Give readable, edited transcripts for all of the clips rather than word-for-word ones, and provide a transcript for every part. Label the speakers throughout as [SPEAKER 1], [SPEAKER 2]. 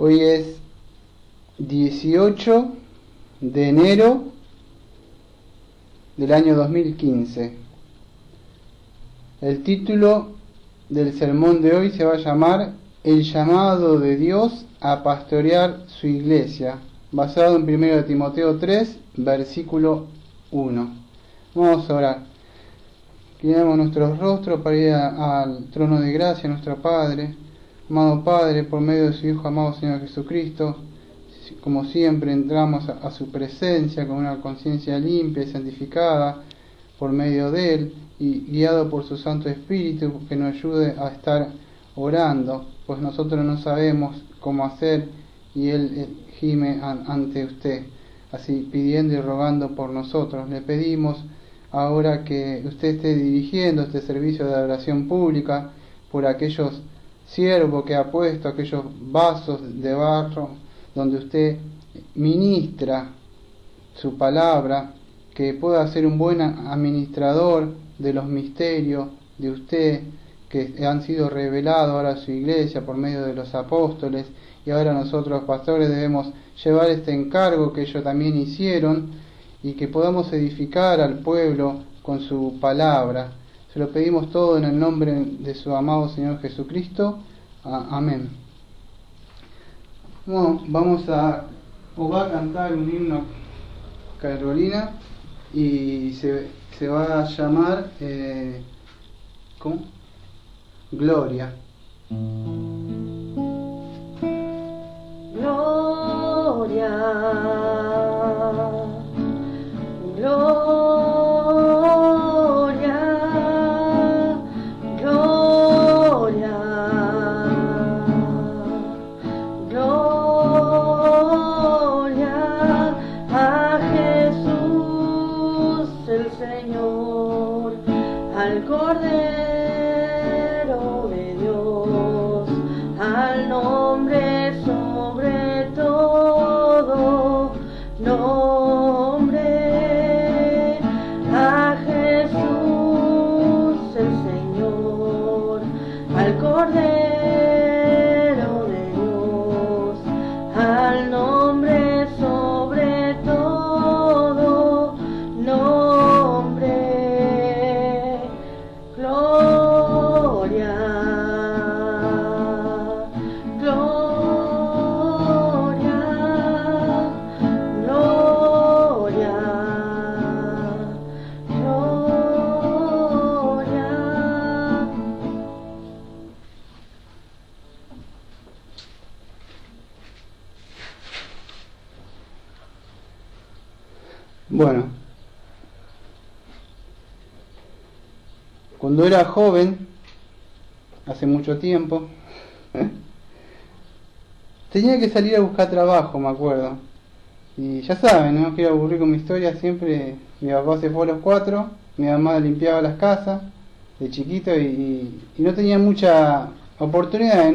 [SPEAKER 1] Hoy es 18 de enero del año 2015. El título del sermón de hoy se va a llamar El llamado de Dios a pastorear su iglesia, basado en 1 Timoteo 3, versículo 1. Vamos a orar. Inclinamos nuestros rostros para ir al trono de gracia, nuestro Padre. Amado Padre, por medio de su Hijo amado Señor Jesucristo, como siempre entramos a su presencia con una conciencia limpia y santificada por medio de Él y guiado por su Santo Espíritu que nos ayude a estar orando, pues nosotros no sabemos cómo hacer y Él gime ante usted, así pidiendo y rogando por nosotros. Le pedimos ahora que usted esté dirigiendo este servicio de adoración pública por aquellos siervo que ha puesto, aquellos vasos de barro donde usted ministra su palabra, que pueda ser un buen administrador de los misterios de usted que han sido revelados ahora a su iglesia por medio de los apóstoles, y ahora nosotros los pastores debemos llevar este encargo que ellos también hicieron y que podamos edificar al pueblo con su palabra. Se lo pedimos todo en el nombre de su amado Señor Jesucristo. Amén. Bueno, va a cantar un himno Carolina y se va a llamar ¿cómo? Gloria.
[SPEAKER 2] Gloria, gloria. Al Cordero de Dios, al nombre sobre todo nombre, a Jesús el Señor, al Cordero de Dios, al nombre sobre todo nombre. Gloria, gloria, gloria, gloria.
[SPEAKER 1] Bueno, cuando era joven, hace mucho tiempo, tenía que salir a buscar trabajo, me acuerdo. Y ya saben, no quiero aburrir con mi historia, siempre mi papá se fue a los 4, mi mamá limpiaba las casas de chiquito y no tenía mucha oportunidad,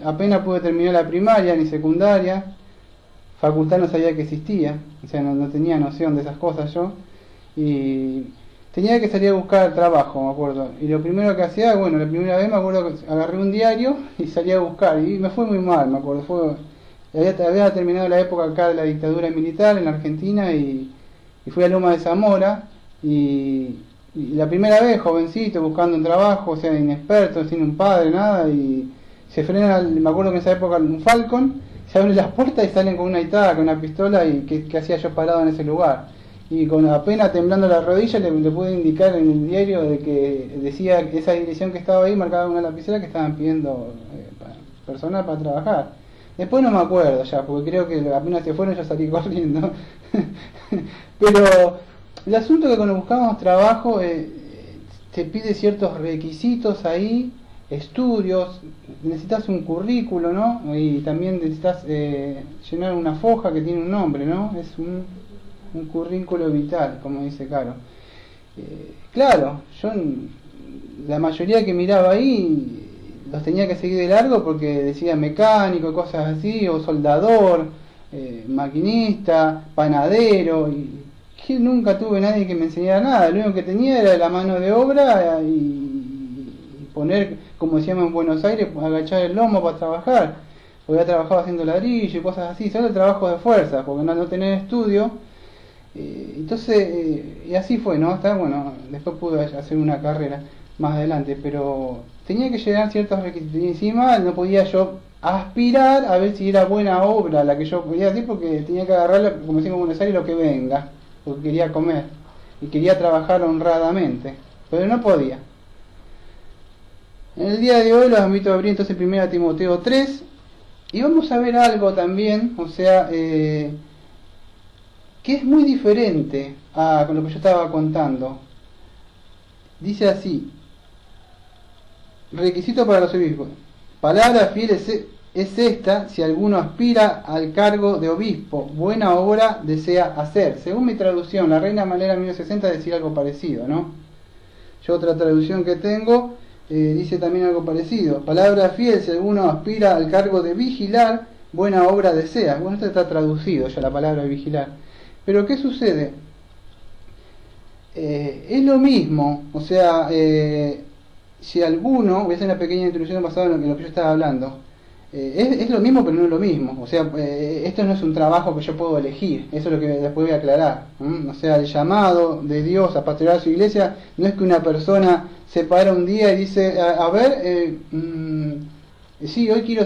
[SPEAKER 1] apenas pude terminar la primaria ni secundaria, facultad no sabía que existía, o sea, no tenía noción de esas cosas yo, y tenía que salir a buscar trabajo, me acuerdo. Y lo primero que hacía, bueno, la primera vez me acuerdo que agarré un diario y salí a buscar. Y me fue muy mal, me acuerdo. Había terminado la época acá de la dictadura militar en la Argentina y fui a Loma de Zamora. Y la primera vez, jovencito, buscando un trabajo, o sea, inexperto, sin un padre, nada. Y se frena, me acuerdo que en esa época un Falcon, se abren las puertas y salen con una itaca, con una pistola. Y ¿qué hacía yo parado en ese lugar? Y con apenas temblando la rodilla le pude indicar en el diario de que decía que esa dirección que estaba ahí marcaba una lapicera que estaban pidiendo personal para trabajar. Después no me acuerdo ya, porque creo que apenas se fueron yo salí corriendo. Pero el asunto es que cuando buscamos trabajo te pide ciertos requisitos ahí, estudios, necesitas un currículo, ¿no? Y también necesitas llenar una foja que tiene un nombre, ¿no? Es un currículo vital, como dice Caro. Claro, yo la mayoría que miraba ahí los tenía que seguir de largo porque decía mecánico, cosas así, o soldador, maquinista, panadero, y que nunca tuve nadie que me enseñara nada. Lo único que tenía era la mano de obra y poner, como decíamos en Buenos Aires, agachar el lomo para trabajar. porque había trabajado haciendo ladrillo y cosas así, solo el trabajo de fuerza, porque no tener estudio. Entonces, y así fue, ¿no? Hasta, bueno, después pude hacer una carrera más adelante, pero tenía que llegar ciertos requisitos y encima no podía yo aspirar a ver si era buena obra la que yo podía decir, porque tenía que agarrar, como decimos en Buenos Aires, lo que venga, porque quería comer y quería trabajar honradamente, pero no podía. En el día de hoy los invito a abrir entonces 1 Timoteo 3 y vamos a ver algo también, o sea, que es muy diferente a lo que yo estaba contando. Dice así: requisito para los obispos. Palabra fiel es esta: si alguno aspira al cargo de obispo, buena obra desea hacer. Según mi traducción, la Reina Valera 1960 decía algo parecido, ¿no? Yo otra traducción que tengo dice también algo parecido. Palabra fiel: si alguno aspira al cargo de vigilar, buena obra desea. Bueno, esto está traducido ya, la palabra vigilar. Pero ¿qué sucede? Es lo mismo, o sea, si alguno, voy a hacer una pequeña introducción basada en lo que yo estaba hablando, es lo mismo pero no es lo mismo, o sea, esto no es un trabajo que yo puedo elegir, eso es lo que después voy a aclarar, o sea, el llamado de Dios a pastorear su iglesia no es que una persona se para un día y dice, a ver, sí, hoy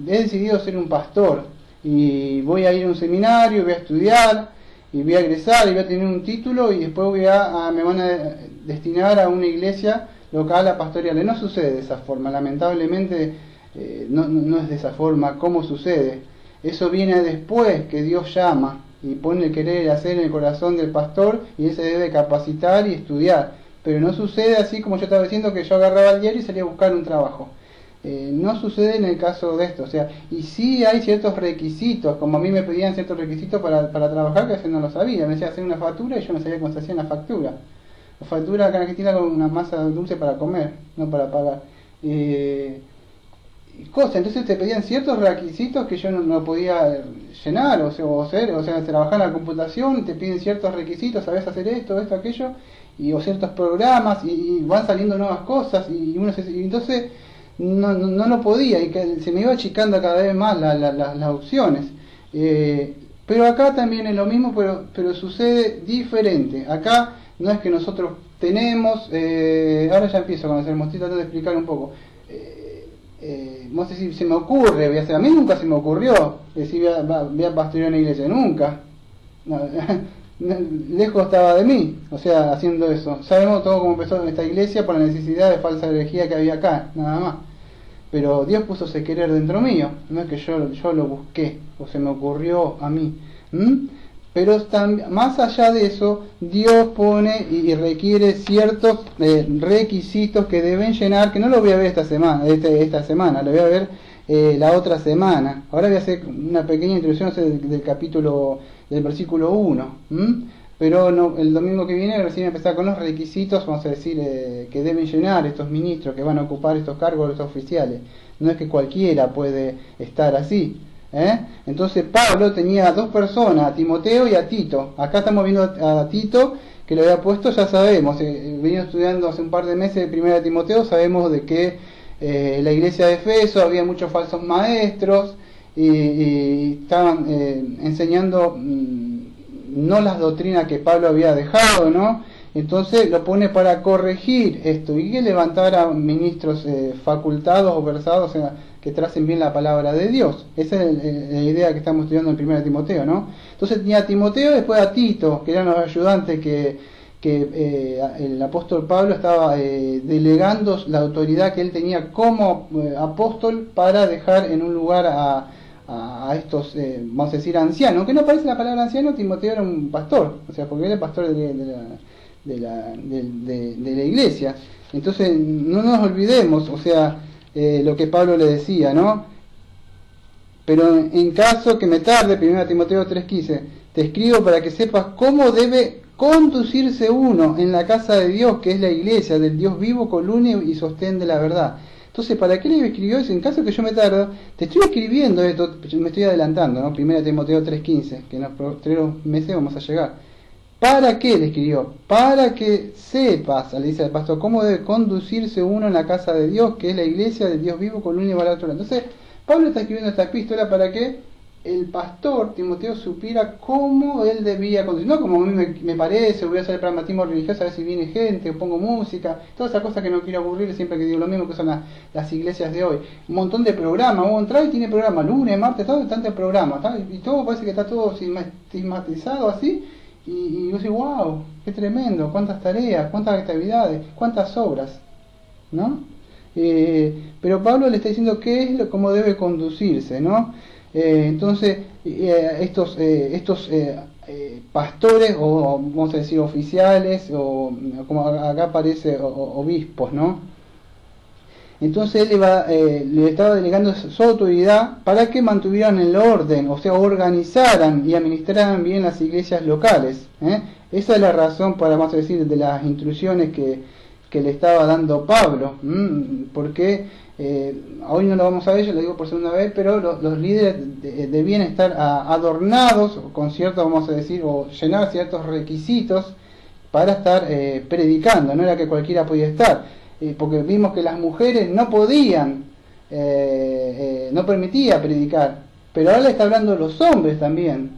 [SPEAKER 1] he decidido ser un pastor y voy a ir a un seminario, voy a estudiar y voy a egresar y voy a tener un título y después me van a destinar a una iglesia local a pastorearle. No sucede de esa forma, lamentablemente no es de esa forma. ¿Cómo sucede? Eso viene después que Dios llama y pone el querer y hacer en el corazón del pastor y él se debe capacitar y estudiar, pero no sucede así como yo estaba diciendo, que yo agarraba el diario y salía a buscar un trabajo. No sucede en el caso de esto, o sea, y sí hay ciertos requisitos, como a mí me pedían ciertos requisitos para trabajar, que yo no lo sabía, me decía hacer una factura y yo no sabía cómo se hacía una factura. La factura acá en Argentina con una masa dulce para comer, no para pagar. Cosas, entonces te pedían ciertos requisitos que yo no podía llenar, o sea, trabajar en la computación, te piden ciertos requisitos, sabes hacer esto, aquello, o ciertos programas, y van saliendo nuevas cosas, y entonces no lo podía, y que se me iba achicando cada vez más las opciones. Pero acá también es lo mismo, pero sucede diferente. Acá no es que nosotros tenemos, ahora ya empiezo con el estoy tratando de explicar un poco. No sé si se me ocurre, a mí nunca se me ocurrió decir voy a pastorear una iglesia, nunca. No, lejos estaba de mí, o sea, haciendo eso. Sabemos todo cómo empezó esta iglesia por la necesidad de falsa herejía que había acá, nada más. Pero Dios puso ese querer dentro mío, no es que yo lo busqué o se me ocurrió a mí. Pero más allá de eso, Dios pone y requiere ciertos requisitos que deben llenar, que no lo voy a ver esta semana, lo voy a ver la otra semana. Ahora voy a hacer una pequeña introducción del capítulo, del versículo 1. Pero no, el domingo que viene recién empezar con los requisitos, vamos a decir, que deben llenar estos ministros que van a ocupar estos cargos, los oficiales. No es que cualquiera puede estar así. Entonces Pablo tenía dos personas, a Timoteo y a Tito. Acá estamos viendo a Tito, que lo había puesto, ya sabemos, venido estudiando hace un par de meses de 1 Timoteo, sabemos de que la iglesia de Efeso había muchos falsos maestros y estaban enseñando no las doctrinas que Pablo había dejado, ¿no? Entonces lo pone para corregir esto y que levantar a ministros facultados o versados que tracen bien la palabra de Dios. Esa es la idea que estamos estudiando en 1 Timoteo, ¿no? Entonces tenía a Timoteo y después a Tito, que eran los ayudantes que el apóstol Pablo estaba delegando la autoridad que él tenía como apóstol para dejar en un lugar a estos, vamos a decir, ancianos. Aunque no aparece la palabra anciano, Timoteo era un pastor, o sea, porque él era pastor de la iglesia. Entonces no nos olvidemos, o sea, lo que Pablo le decía, ¿no? Pero en caso que me tarde, 1 Timoteo 3:15, te escribo para que sepas cómo debe conducirse uno en la casa de Dios, que es la iglesia del Dios vivo, columna y sostén de la verdad. Entonces, ¿para qué le escribió eso? En caso que yo me tarde, te estoy escribiendo esto, me estoy adelantando, ¿no? 1 Timoteo 3:15, que en los 3 meses vamos a llegar. ¿Para qué? Le escribió, para que sepas, le dice al pastor, cómo debe conducirse uno en la casa de Dios, que es la iglesia del Dios vivo con luna y verdad. Entonces, Pablo está escribiendo esta epístola para que el pastor Timoteo supiera cómo él debía conducir, no como a mí me parece, voy a hacer el pragmatismo religioso a ver si viene gente, o pongo música, todas esas cosas que no quiero aburrir siempre que digo lo mismo que son las iglesias de hoy. Un montón de programas, uno entra y tiene programas, lunes, martes, todo, tantos programas, y todo parece que está todo sistematizado así, y yo digo, wow, qué tremendo, cuántas tareas, cuántas actividades, cuántas obras, ¿no? Pero Pablo le está diciendo qué es cómo debe conducirse, ¿no? Entonces, estos pastores, o vamos a decir oficiales, o como acá aparece, obispos, ¿no? Entonces él le estaba delegando su autoridad para que mantuvieran el orden, o sea, organizaran y administraran bien las iglesias locales. Esa es la razón, para, vamos a decir, de las instrucciones que le estaba dando Pablo, porque hoy no lo vamos a ver, yo lo digo por segunda vez, pero los líderes debían estar adornados con ciertos, vamos a decir, o llenar ciertos requisitos para estar predicando, no era que cualquiera podía estar. Porque vimos que las mujeres no podían, no permitía predicar, pero ahora le está hablando los hombres también.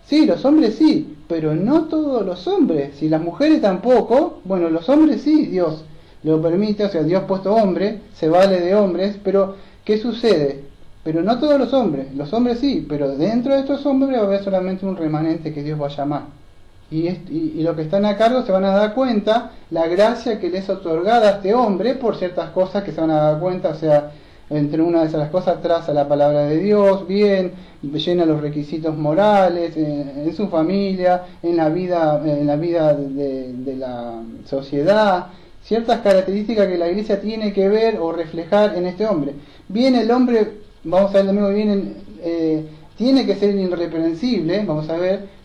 [SPEAKER 1] Sí, los hombres sí, pero no todos los hombres. Si las mujeres tampoco, bueno, los hombres sí, Dios lo permite, o sea, Dios puesto hombre, se vale de hombres, pero ¿qué sucede? Pero no todos los hombres sí, pero dentro de estos hombres va a haber solamente un remanente que Dios va a llamar. Y los que están a cargo se van a dar cuenta la gracia que les es otorgada a este hombre por ciertas cosas que se van a dar cuenta, o sea, entre una de esas cosas traza la palabra de Dios bien, llena los requisitos morales en su familia, en la vida de la sociedad, ciertas características que la iglesia tiene que ver o reflejar en este hombre. Bien, el hombre, vamos a ver el domingo que viene, tiene que ser irreprensible, vamos a ver,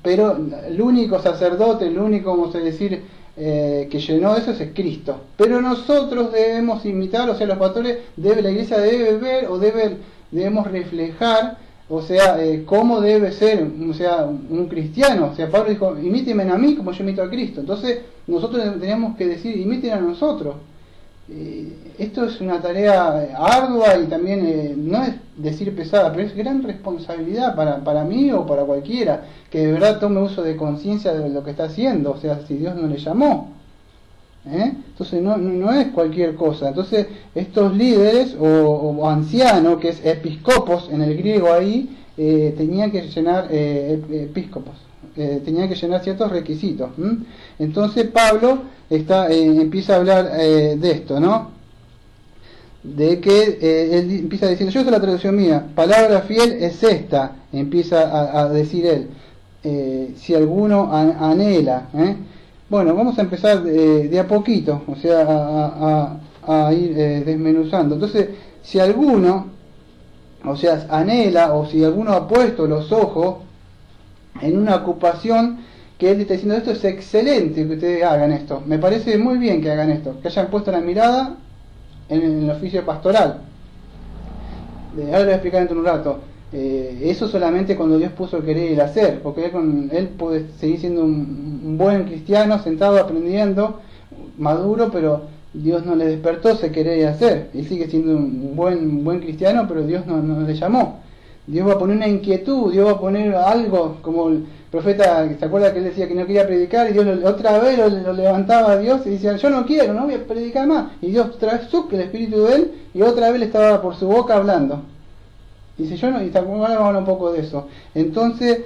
[SPEAKER 1] pero el único sacerdote, el único, vamos a decir, que llenó eso es Cristo. Pero nosotros debemos imitar, o sea, los pastores, la iglesia debe ver o debemos reflejar, o sea, cómo debe ser, o sea, un cristiano. O sea, Pablo dijo, imítenme a mí como yo imito a Cristo. Entonces, nosotros tenemos que decir, imiten a nosotros. Esto es una tarea ardua y también no es decir pesada, pero es gran responsabilidad para mí o para cualquiera que de verdad tome uso de conciencia de lo que está haciendo, o sea, si Dios no le llamó. Entonces no es cualquier cosa. Entonces estos líderes o ancianos, que es episcopos en el griego ahí, tenían que llenar episcopos. Tenían que llenar ciertos requisitos. Entonces Pablo empieza a hablar de esto, ¿no? De que él empieza diciendo, yo soy la traducción mía, palabra fiel es esta, empieza a decir él, si alguno anhela. Bueno, vamos a empezar de a poquito, o sea, a ir desmenuzando. Entonces, si alguno, o sea, anhela, o si alguno ha puesto los ojos en una ocupación que él está diciendo, esto es excelente que ustedes hagan esto, me parece muy bien que hagan esto, que hayan puesto la mirada en el oficio pastoral. Ahora lo voy a explicar dentro de un rato. Eso solamente cuando Dios puso el querer y el hacer, porque él puede seguir siendo un buen cristiano, sentado aprendiendo, maduro, pero Dios no le despertó ese querer y hacer. Él sigue siendo un buen cristiano, pero Dios no le llamó. Dios va a poner una inquietud, Dios va a poner algo, como el profeta, ¿se acuerda que él decía que no quería predicar? Y Dios otra vez lo levantaba a Dios y decía, yo no quiero, no voy a predicar más. Y Dios otra vez el espíritu de él, y otra vez le estaba por su boca hablando. Dice, yo no, y vamos a hablar un poco de eso. Entonces,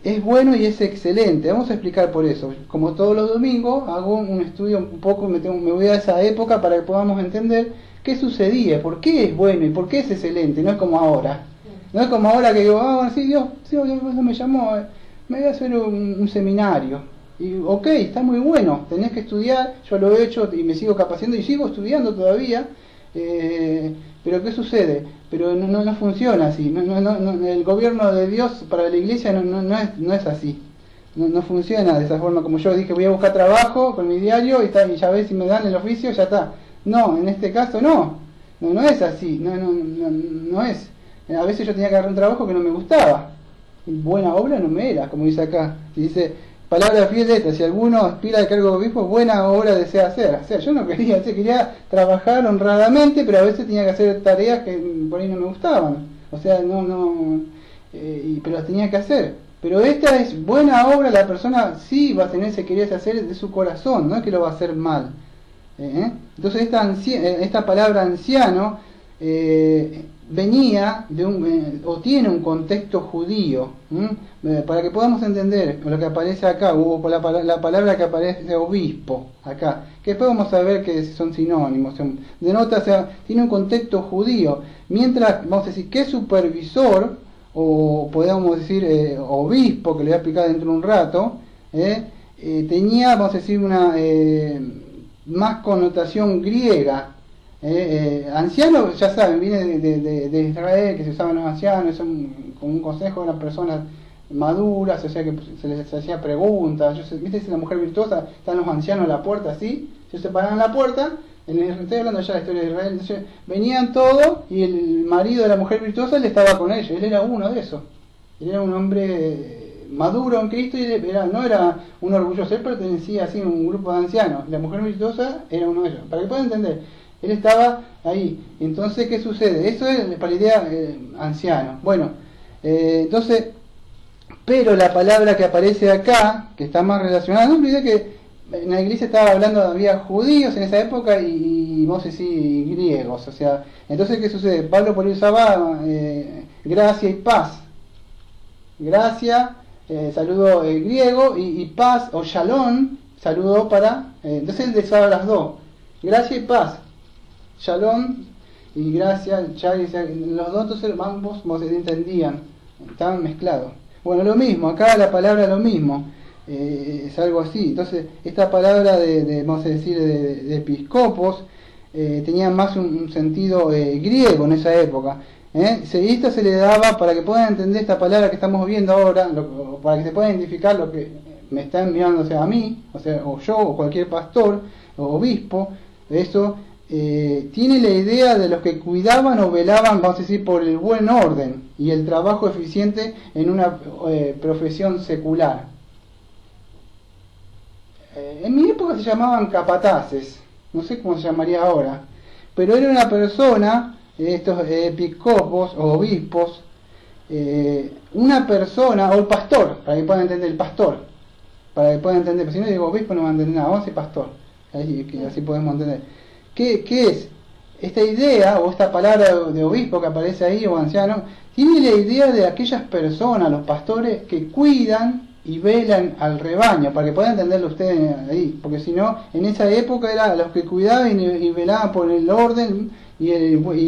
[SPEAKER 1] es bueno y es excelente. Vamos a explicar por eso. Como todos los domingos, hago un estudio un poco, me voy a esa época para que podamos entender qué sucedía, por qué es bueno y por qué es excelente. No es como ahora. No es como ahora que digo, sí, Dios me llamó, me voy a hacer un seminario. Y ok, está muy bueno, tenés que estudiar, yo lo he hecho y me sigo capacitando y sigo estudiando todavía. Pero ¿qué sucede? Pero no funciona así. El gobierno de Dios para la iglesia no es así. No funciona de esa forma. Como yo dije, voy a buscar trabajo con mi diario y ya ves si me dan el oficio, ya está. No, en este caso no es así. No es. A veces yo tenía que agarrar un trabajo que no me gustaba. buena obra no me era, como dice acá. Dice, palabra fiel de esta, si alguno aspira al cargo de obispo, buena obra desea hacer. O sea, yo no quería hacer, quería trabajar honradamente, pero a veces tenía que hacer tareas que por ahí no me gustaban. O sea, pero las tenía que hacer. Pero esta es buena obra, la persona sí va a tener, se quería hacer de su corazón, no es que lo va a hacer mal. Entonces esta palabra anciano venía de o tiene un contexto judío, para que podamos entender lo que aparece acá, o la palabra que aparece obispo acá, que después vamos a ver que son sinónimos, denota, o sea, tiene un contexto judío, mientras, vamos a decir, que supervisor, o podemos decir obispo, que le voy a explicar dentro de un rato, tenía, vamos a decir, una más connotación griega. Anciano, ya saben, viene de Israel, que se usaban los ancianos, con un consejo de las personas maduras, o sea que se les hacía preguntas. ¿Viste? Si la mujer virtuosa, están los ancianos a la puerta así, se paraban en la puerta. Estoy hablando ya de la historia de Israel. Entonces venían todos y el marido de la mujer virtuosa él estaba con ellos, él era uno de esos. Él era un hombre maduro en Cristo y no era un orgulloso, él pertenecía así a un grupo de ancianos. La mujer virtuosa era uno de ellos. Para que puedan entender, él estaba ahí. Entonces, ¿qué sucede? Eso es para la idea anciano. Bueno, entonces, pero la palabra que aparece acá, que está más relacionada, no olvidé que en la iglesia estaba hablando, había judíos en esa época y vamos a decir griegos, o sea, entonces ¿qué sucede? Pablo por ahí usaba gracia y paz. Gracia, saludo griego, y paz o shalom, saludo para, entonces él usaba las dos, gracia y paz, shalom y gracia, los dos, entonces ambos se entendían, estaban mezclados. Bueno, lo mismo, acá la palabra lo mismo. Es algo así. Entonces esta palabra vamos a decir de episcopos tenía más un sentido griego en esa época, y esta se le daba para que puedan entender esta palabra que estamos viendo ahora, para que se pueda identificar lo que me está enviándose a mí, o sea, o yo o cualquier pastor o obispo. Eso tiene la idea de los que cuidaban o velaban, vamos a decir, por el buen orden y el trabajo eficiente en una profesión secular. En mi época se llamaban capataces, no sé cómo se llamaría ahora, pero era una persona, estos episcopos o obispos, una persona, o el pastor, para que puedan entender, el pastor, para que puedan entender, pero si no digo obispo no van a entender nada, vamos a decir pastor, así podemos entender. ¿Qué es? Esta idea, o esta palabra de obispo que aparece ahí, o anciano, tiene la idea de aquellas personas, los pastores, que cuidan y velan al rebaño, para que puedan entenderlo ustedes ahí, porque si no, en esa época eran los que cuidaban y velaban por el orden y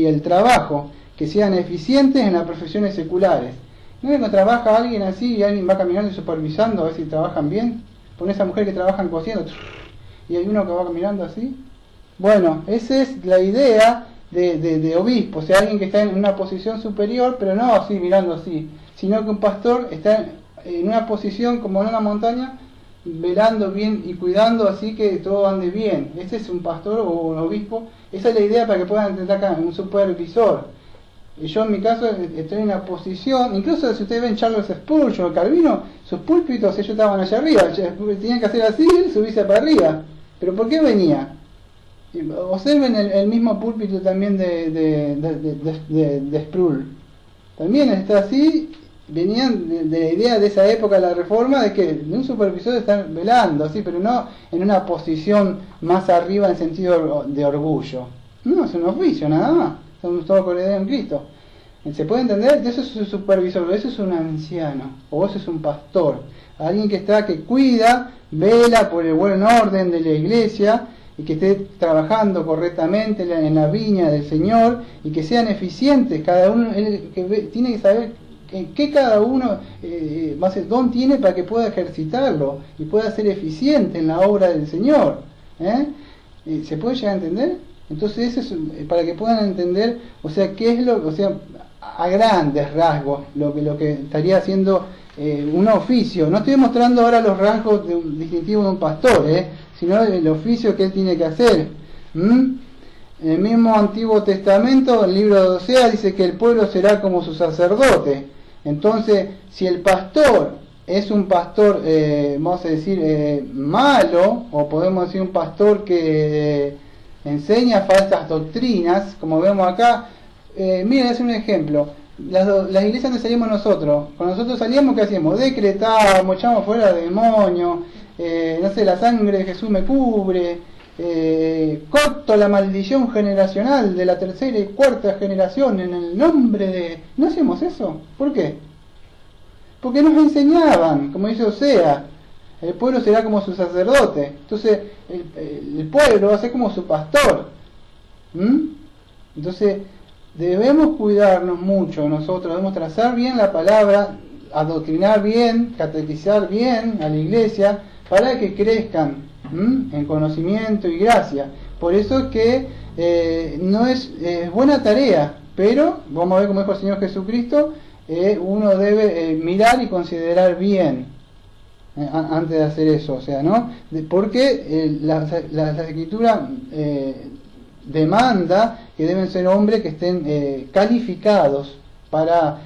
[SPEAKER 1] el trabajo, que sean eficientes en las profesiones seculares. ¿No es que trabaja alguien así y alguien va caminando y supervisando a ver si trabajan bien? Con esa mujer que trabajan cosiendo y hay uno que va caminando así. Bueno, esa es la idea de obispo, o sea, alguien que está en una posición superior, pero no así mirando así, sino que un pastor está en una posición como en una montaña, velando bien y cuidando así que todo ande bien. Ese es un pastor o un obispo. Esa es la idea para que puedan entender acá, un supervisor. Y yo en mi caso estoy en una posición, incluso si ustedes ven Charles Spurgeon o Calvino, sus púlpitos ellos estaban allá arriba, tenían que hacer así y subirse para arriba. ¿Pero por qué venía? Observen el mismo púlpito también de Sproul. También está así. Venían de la idea de esa época de la Reforma de que un supervisor está velando así, pero no en una posición más arriba en sentido de orgullo. No, es un oficio nada más, somos todos coherederos en Cristo. ¿Se puede entender? Eso es un supervisor, eso es un anciano, o eso es un pastor, alguien que cuida, vela por el buen orden de la iglesia y que esté trabajando correctamente en la viña del Señor y que sean eficientes. Cada uno que tiene que saber que cada uno don tiene para que pueda ejercitarlo y pueda ser eficiente en la obra del Señor. ¿Se puede llegar a entender? Entonces eso es para que puedan entender, o sea, qué es o sea, a grandes rasgos lo que estaría haciendo un oficio. No estoy mostrando ahora los rasgos distintivos de un pastor, sino el oficio que él tiene que hacer. En el mismo Antiguo Testamento, el libro de Osea, dice que el pueblo será como su sacerdote. Entonces, si el pastor es un pastor, vamos a decir, malo, o podemos decir un pastor que enseña falsas doctrinas, como vemos acá, miren, es un ejemplo. Las iglesias donde salimos nosotros, cuando nosotros salíamos, ¿qué hacíamos? Decretábamos, echábamos fuera demonios, no sé, la sangre de Jesús me cubre, corto la maldición generacional de la tercera y cuarta generación en el nombre de... ¿No hacemos eso? ¿Por qué? Porque nos enseñaban, como dice Osea, el pueblo será como su sacerdote. Entonces el pueblo va a ser como su pastor. Entonces debemos cuidarnos mucho nosotros, debemos trazar bien la palabra, adoctrinar bien, catequizar bien a la iglesia para que crezcan en conocimiento y gracia. Por eso es que no es buena tarea, pero vamos a ver, como dijo el Señor Jesucristo, uno debe mirar y considerar bien antes de hacer eso, o sea, ¿no? Porque la escritura demanda que deben ser hombres que estén calificados para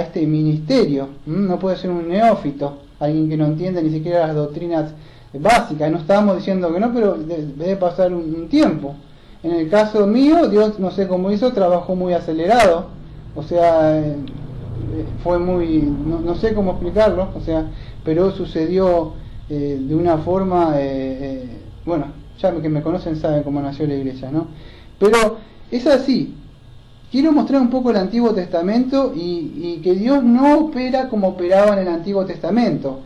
[SPEAKER 1] este ministerio. No puede ser un neófito, alguien que no entiende ni siquiera las doctrinas básicas. No estamos diciendo que no, pero debe pasar un tiempo. En el caso mío, Dios, no sé cómo hizo, trabajó muy acelerado, o sea, fue muy, no sé cómo explicarlo, o sea, pero sucedió de una forma, bueno, ya que me conocen saben cómo nació la iglesia, ¿no? Pero es así. Quiero mostrar un poco el Antiguo Testamento y que Dios no opera como operaba en el Antiguo Testamento.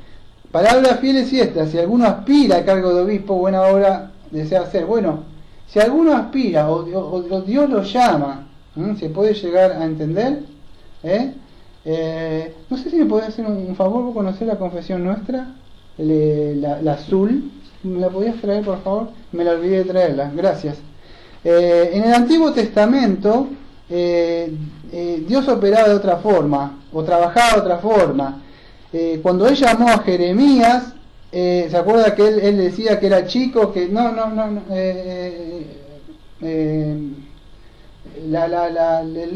[SPEAKER 1] Palabras fieles y estas: si alguno aspira a cargo de obispo, buena obra desea hacer. Bueno, si alguno aspira o Dios lo llama, ¿se puede llegar a entender? No sé si me podés hacer un favor. ¿Vos conocés la confesión nuestra? La azul. ¿Me la podías traer, por favor? Me la olvidé de traerla, gracias. En el Antiguo Testamento Dios operaba de otra forma, o trabajaba de otra forma. Cuando él llamó a Jeremías, ¿se acuerda que él decía que era chico? Que el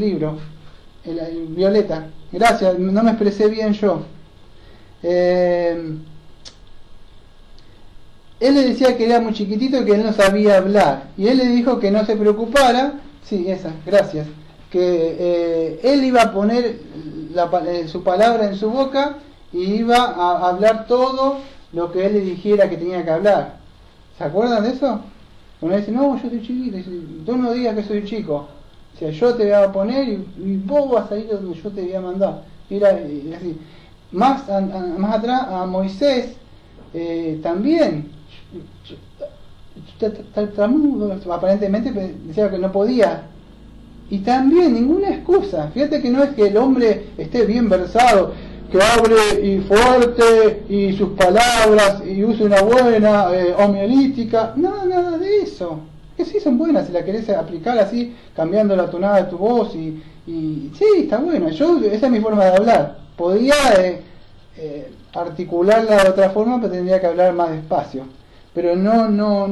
[SPEAKER 1] libro, el Violeta, gracias, no me expresé bien yo. Él le decía que era muy chiquitito y que él no sabía hablar, y él le dijo que no se preocupara, sí, esa, gracias, que él iba a poner su palabra en su boca y iba a hablar todo lo que él le dijera que tenía que hablar. ¿Se acuerdan de eso? Uno dice, no, yo soy chiquito, dice, tú no digas que soy chico, o sea, yo te voy a poner y vos vas a ir donde yo te voy a mandar. Era así. Más atrás, a Moisés también, aparentemente decía que no podía, y también ninguna excusa. Fíjate que no es que el hombre esté bien versado, que hable y fuerte y sus palabras y use una buena homilética, nada de eso. Que sí son buenas si la querés aplicar así, cambiando la tonada de tu voz y sí, está bueno. Esa es mi forma de hablar. Podía articularla de otra forma, pero tendría que hablar más despacio. Pero no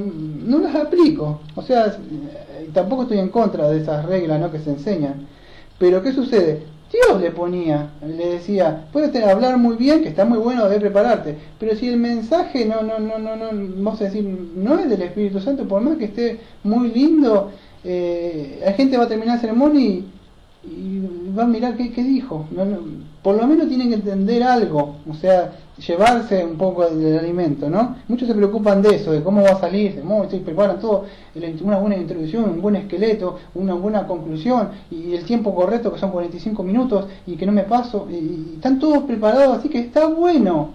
[SPEAKER 1] las aplico. O sea, tampoco estoy en contra de esas reglas, ¿no?, que se enseñan. Pero ¿qué sucede? Dios le decía, puedes hablar muy bien, que está muy bueno, debes prepararte, pero si el mensaje vamos a decir, no es del Espíritu Santo, por más que esté muy lindo, la gente va a terminar el sermón y va a mirar qué dijo. Por lo menos tienen que entender algo, o sea, llevarse un poco del alimento, ¿no? Muchos se preocupan de eso, de cómo va a salir, preparan todo, una buena introducción, un buen esqueleto, una buena conclusión, y el tiempo correcto, que son 45 minutos, y que no me paso, y están todos preparados, así que está bueno,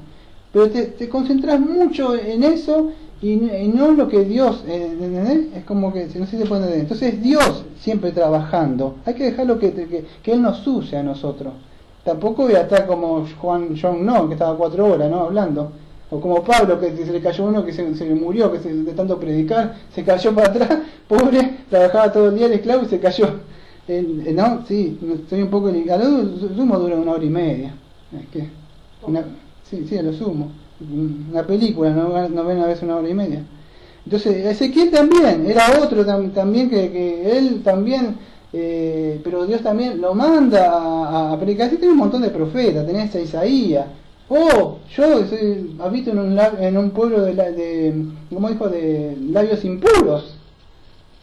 [SPEAKER 1] pero te concentras mucho en eso, y no en lo que Dios, ¿entendés? Es como que, no sé si se puede entender. Entonces Dios siempre trabajando, hay que dejarlo que Él nos use a nosotros. Tampoco voy a estar como Juan John, que estaba 4 horas, ¿no?, hablando. O como Pablo, que se le cayó uno, que se le murió, de tanto predicar, se cayó para atrás, pobre, trabajaba todo el día el esclavo y se cayó. ¿No? Sí, estoy un poco... A lo sumo dura 1 hora y media. Sí, a lo sumo. Una película, no ven a veces 1 hora y media. Entonces, Ezequiel también, era otro también que él también... pero Dios también lo manda a predicar. Así tiene un montón de profetas, tenés a Isaías. Oh, habito en un pueblo como dijo, de labios impuros.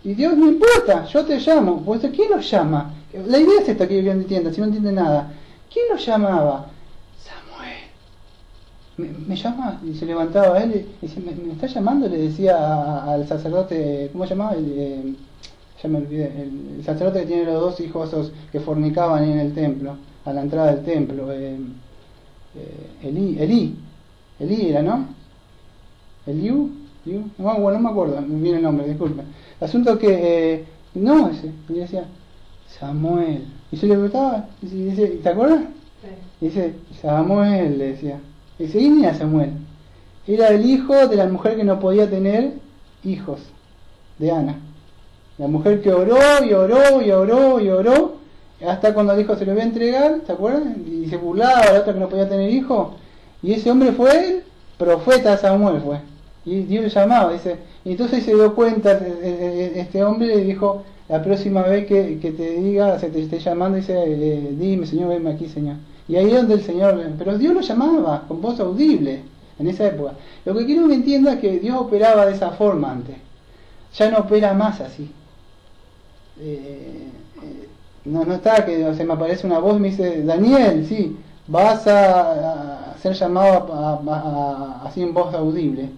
[SPEAKER 1] Y Dios no importa, yo te llamo. Pues, ¿quién los llama? La idea es esta que yo no entienda, si no entiende nada. ¿Quién los llamaba? Samuel. Me llama, y se levantaba él y dice, ¿me está llamando? Le decía al sacerdote, ¿cómo se llamaba? Ya me olvidé, el sacerdote que tiene los dos hijos esos que fornicaban en el templo, a la entrada del templo. Elí era, ¿no? Eliú, no, bueno, no me acuerdo bien el nombre, disculpe. El asunto que, no, y decía, Samuel, y se le preguntaba, y dice, ¿te acuerdas? Sí. Y dice, Samuel, le decía, y dice, ¿quién era Samuel? Era el hijo de la mujer que no podía tener hijos, de Ana. La mujer que oró, hasta cuando dijo se lo voy a entregar, ¿se acuerdan? Y se burlaba de la otra que no podía tener hijo. Y ese hombre fue el profeta Samuel, fue. Y Dios le llamaba, dice. Y entonces se dio cuenta, este hombre le dijo, la próxima vez que te diga, se te esté llamando, dice, dime Señor, venme aquí Señor. Y ahí es donde el Señor, pero Dios lo llamaba con voz audible en esa época. Lo que quiero que entienda es que Dios operaba de esa forma antes. Ya no opera más así. No está que se me aparece una voz y me dice, Daniel, sí, vas a ser llamado así en voz audible.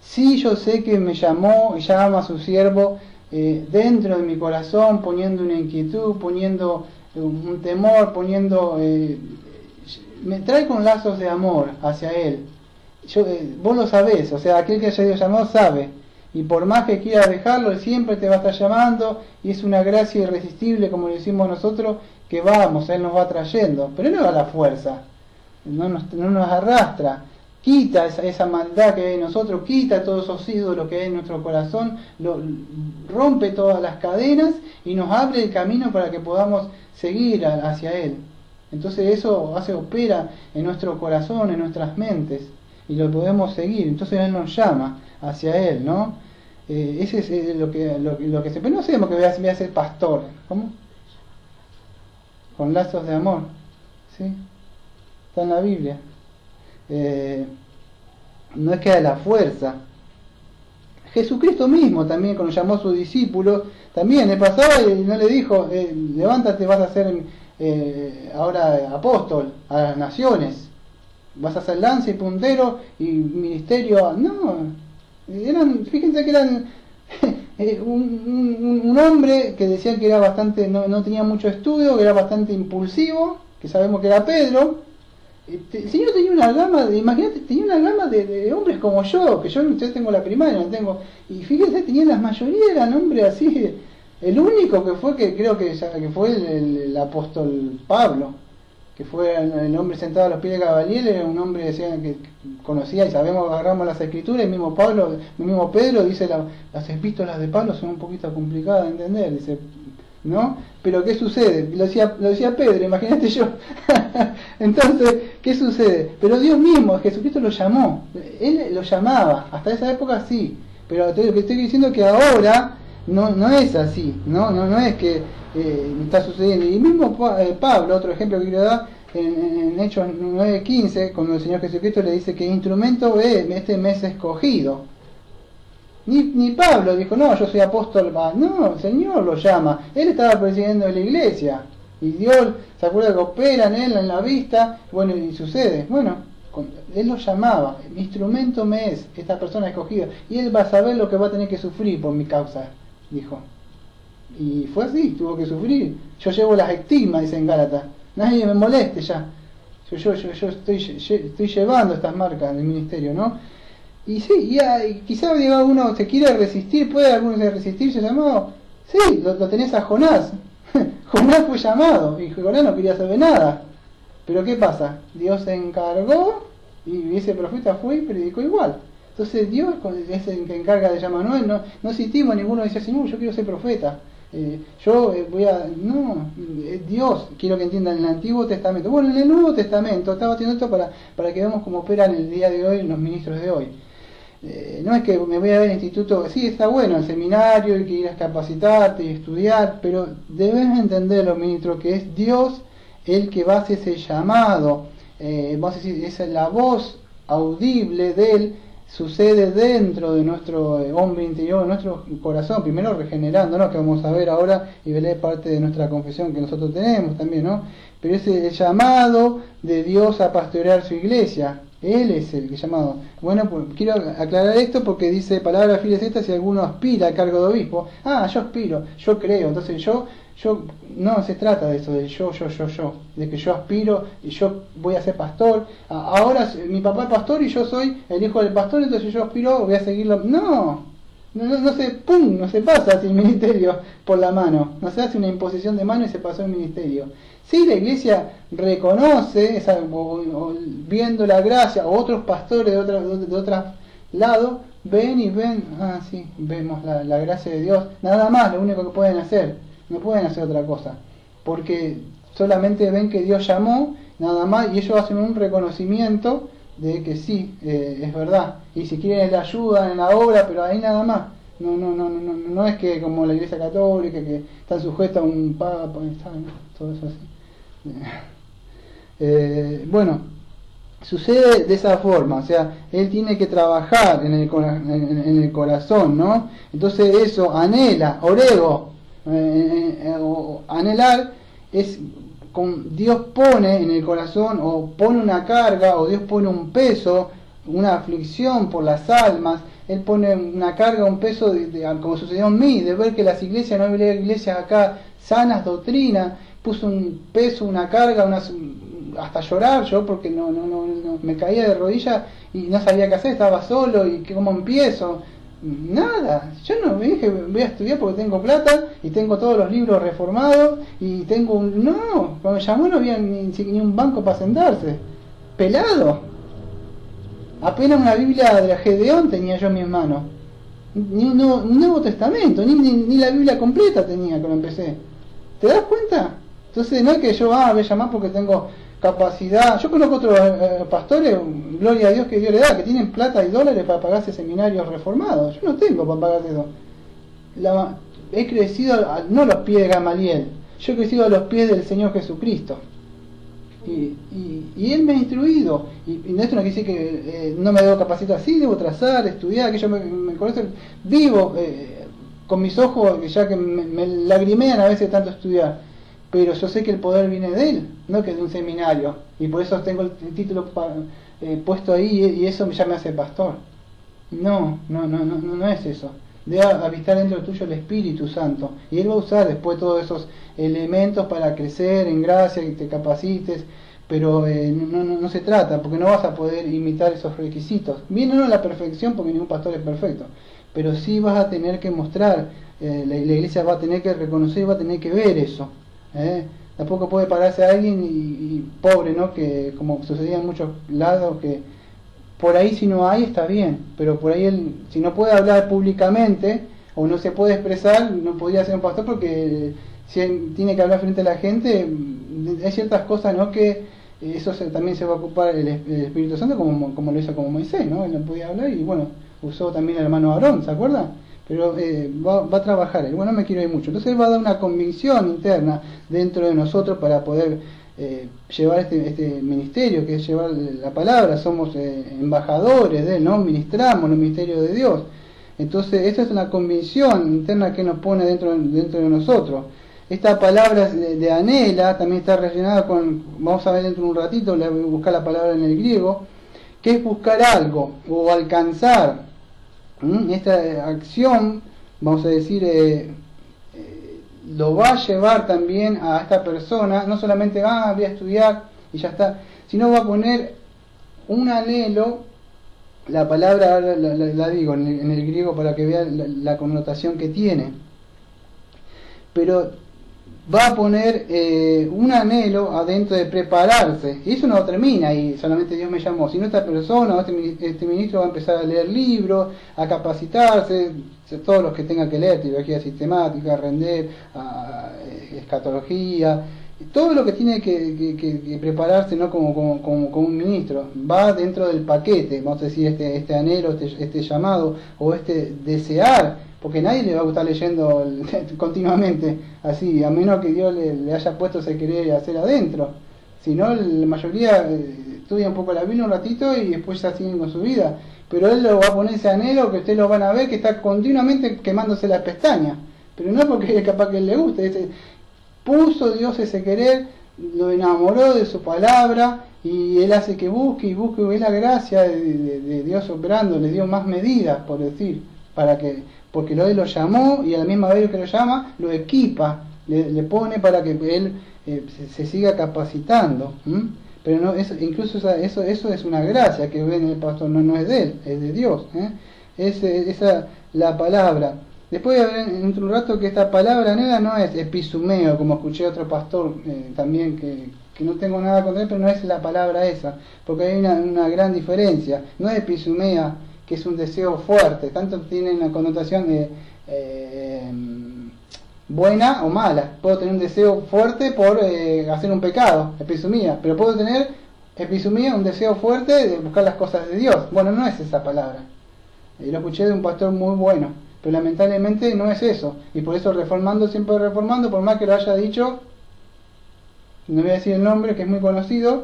[SPEAKER 1] Sí, yo sé que me llamó y llama a su siervo dentro de mi corazón, poniendo una inquietud, poniendo un temor, me trae con lazos de amor hacia él. Vos lo sabés, o sea, aquel que haya sido llamado sabe. Y por más que quiera dejarlo, Él siempre te va a estar llamando, y es una gracia irresistible, como lo decimos nosotros, que vamos, Él nos va trayendo, pero no a la fuerza, no nos arrastra, quita esa maldad que hay en nosotros, quita todos esos ídolos que hay en nuestro corazón, rompe todas las cadenas y nos abre el camino para que podamos seguir hacia Él. Entonces eso opera en nuestro corazón, en nuestras mentes, y lo podemos seguir. Entonces Él nos llama hacia Él, ¿no? Ese es lo que se... Pero no sabemos que voy a ser pastor. ¿Cómo? Con lazos de amor. ¿Sí? Está en la Biblia. No es que a la fuerza. Jesucristo mismo también, cuando llamó a sus discípulos, también le pasaba y no le dijo, levántate, vas a ser ahora apóstol a las naciones. Vas a ser lanza y puntero y ministerio. No, fíjense que eran un hombre que decían que era bastante, no tenía mucho estudio, que era bastante impulsivo, que sabemos que era Pedro. El Señor tenía una gama, imagínate, tenía una gama de hombres como yo tengo la primaria, no tengo, y fíjense, tenían la mayoría eran hombres así. El único que fue, que creo que fue el apóstol Pablo, que fue el hombre sentado a los pies de Gamaliel, era un hombre que conocía y sabemos, agarramos las escrituras, el mismo Pedro dice, las epístolas de Pablo son un poquito complicadas de entender, dice, ¿no? Pero ¿qué sucede? Lo decía Pedro, imagínate yo. Entonces, ¿qué sucede? Pero Dios mismo, Jesucristo lo llamó, Él lo llamaba, hasta esa época sí, pero lo que estoy diciendo es que ahora no es así, no es que está sucediendo. Y mismo Pablo, otro ejemplo que quiero dar, en Hechos 9:15, cuando el Señor Jesucristo le dice que instrumento este mes escogido. Ni Pablo dijo, no, yo soy apóstol, no, el Señor lo llama. Él estaba presidiendo la iglesia, y Dios, ¿se acuerda que opera en él, en la vista? Bueno, y sucede, Él lo llamaba, mi instrumento me es esta persona escogida, y Él va a saber lo que va a tener que sufrir por mi causa, dijo. Y fue así, tuvo que sufrir. Yo llevo las estigmas, dice en Gálatas, nadie me moleste ya. Yo estoy llevando estas marcas del ministerio, ¿no? Y sí, quizá diga uno, se quiere resistir, ¿puede alguno resistirse llamado? Sí, lo tenés a Jonás. Jonás fue llamado, y Jonás no quería saber nada. Pero ¿qué pasa? Dios se encargó, y ese profeta fue y predicó igual. Entonces Dios es el que encarga de llamar, no existimos, ninguno dice, Señor, yo quiero ser profeta. Dios, quiero que entiendan en el Antiguo Testamento. Bueno, en el Nuevo Testamento, estaba haciendo esto para que veamos cómo operan el día de hoy los ministros de hoy. no es que me voy a ver al instituto, sí, está bueno el seminario, hay que ir a capacitarte y estudiar, pero debes entender, los ministros, que es Dios el que va a hacer ese llamado, vamos a decir, esa es la voz audible de Él, sucede dentro de nuestro hombre interior, de nuestro corazón, primero regenerándonos, que vamos a ver ahora, y veré parte de nuestra confesión que nosotros tenemos también, ¿no? Pero es el llamado de Dios a pastorear su iglesia. Él es el llamado. Bueno, pues quiero aclarar esto porque dice palabra fiel es esta: si alguno aspira al cargo de obispo, yo aspiro, yo creo, entonces yo no se trata de eso, de yo, de que yo aspiro y yo voy a ser pastor. Ahora mi papá es pastor y yo soy el hijo del pastor, entonces yo aspiro, voy a seguirlo. No se pasa así el ministerio por la mano, no se hace una imposición de mano y se pasó el ministerio. Sí, la iglesia reconoce, viendo la gracia, o otros pastores de otro lado, ven, sí, vemos la gracia de Dios, nada más, lo único que pueden hacer, no pueden hacer otra cosa, porque solamente ven que Dios llamó, nada más, y ellos hacen un reconocimiento de que sí, es verdad, y si quieren la ayuda en la obra, pero ahí nada más. No es que como la iglesia católica, que están sujetos a un papa, todo eso así. Bueno, sucede de esa forma, o sea, él tiene que trabajar en el corazón, ¿no? Entonces eso, anhela, orego, anhelar, es con Dios pone en el corazón, o pone una carga, o Dios pone un peso, una aflicción por las almas. Él pone una carga, un peso, como sucedió en mí, de ver que las iglesias, no había iglesias acá sanas, doctrina, puso un peso, una carga, hasta llorar yo, porque no me caía de rodillas y no sabía qué hacer, estaba solo y cómo empiezo. Nada, yo no me dije voy a estudiar porque tengo plata y tengo todos los libros reformados y tengo cuando me llamó no había ni un banco para sentarse, pelado. Apenas una Biblia de Gedeón tenía yo en mis manos, ni un Nuevo Testamento, ni la Biblia completa tenía cuando empecé. ¿Te das cuenta? Entonces no es que yo voy a llamar porque tengo capacidad. Yo conozco otros pastores, gloria a Dios que Dios le da, que tienen plata y dólares para pagarse seminarios reformados. Yo no tengo para pagar eso. He crecido no a los pies de Gamaliel, yo he crecido a los pies del Señor Jesucristo. Y Él me ha instruido, y esto no quiere decir que no me debo capacitar, sí, debo trazar, estudiar, que yo me conozco, vivo con mis ojos, ya que me lagrimean a veces tanto estudiar, pero yo sé que el poder viene de Él, no que de un seminario, y por eso tengo el título puesto ahí, y eso ya me hace pastor. No es eso. Debe habitar dentro tuyo el Espíritu Santo, y Él va a usar después todos esos elementos para crecer en gracia y te capacites, pero no se trata, porque no vas a poder imitar esos requisitos. Bien, no la perfección, porque ningún pastor es perfecto, pero sí vas a tener que mostrar, la iglesia va a tener que reconocer, va a tener que ver eso. Tampoco puede pararse a alguien y pobre, ¿no? Que como sucedía en muchos lados, que por ahí si no hay está bien, pero por ahí él, si no puede hablar públicamente o no se puede expresar, no podría ser un pastor, porque si él tiene que hablar frente a la gente, hay ciertas cosas, ¿no? Que eso también se va a ocupar el Espíritu Santo, como lo hizo como Moisés, ¿no? Él no podía hablar y bueno, usó también al hermano Aarón, ¿se acuerdan? Pero va a trabajar él. Bueno, no me quiero ir mucho. Entonces él va a dar una convicción interna dentro de nosotros para poder llevar este ministerio, que es llevar la palabra. Somos embajadores de Él, ¿no? Ministramos los misterios de Dios. Entonces esta es una convicción interna que nos pone dentro de nosotros. Esta palabra de anhela también está relacionada con, vamos a ver dentro de un ratito, le voy a buscar la palabra en el griego, que es buscar algo o alcanzar. Esta acción, vamos a decir, lo va a llevar también a esta persona, no solamente voy a estudiar y ya está, sino va a poner un anhelo. La palabra ahora la digo en el griego para que vean la connotación que tiene, pero va a poner un anhelo adentro de prepararse, y eso no termina y solamente Dios me llamó, sino esta persona, este ministro va a empezar a leer libros, a capacitarse, todos los que tengan que leer, teología sistemática, render, escatología, todo lo que tiene que prepararse, ¿no? como un ministro, va dentro del paquete, vamos a decir, este anhelo, este llamado, o este desear, porque nadie le va a gustar leyendo continuamente así, a menos que Dios le haya puesto ese querer hacer adentro. Si no, la mayoría estudia un poco la Biblia un ratito y después ya siguen con su vida. Pero Él lo va a poner ese anhelo que ustedes lo van a ver, que está continuamente quemándose las pestañas. Pero no porque es capaz que Él le guste. Puso Dios ese querer, lo enamoró de su palabra y Él hace que busque y busque. Es la gracia de Dios operando, le dio más medidas, por decir, porque Él lo llamó y a la misma vez que lo llama, lo equipa, le pone para que Él se siga capacitando. Pero no, incluso eso es una gracia que ven en el pastor, no es de él, es de Dios. Esa la palabra. Después dentro de un rato que esta palabra nueva no es episumeo, como escuché otro pastor también que no tengo nada contra él, pero no es la palabra esa, porque hay una gran diferencia. No es episumea, que es un deseo fuerte, tanto tiene una connotación buena o mala. Puedo tener un deseo fuerte por hacer un pecado, episumía, pero puedo tener episumía, un deseo fuerte de buscar las cosas de Dios. Bueno, no es esa palabra. Lo escuché de un pastor muy bueno, pero lamentablemente no es eso. Y por eso siempre reformando, por más que lo haya dicho, no voy a decir el nombre, que es muy conocido,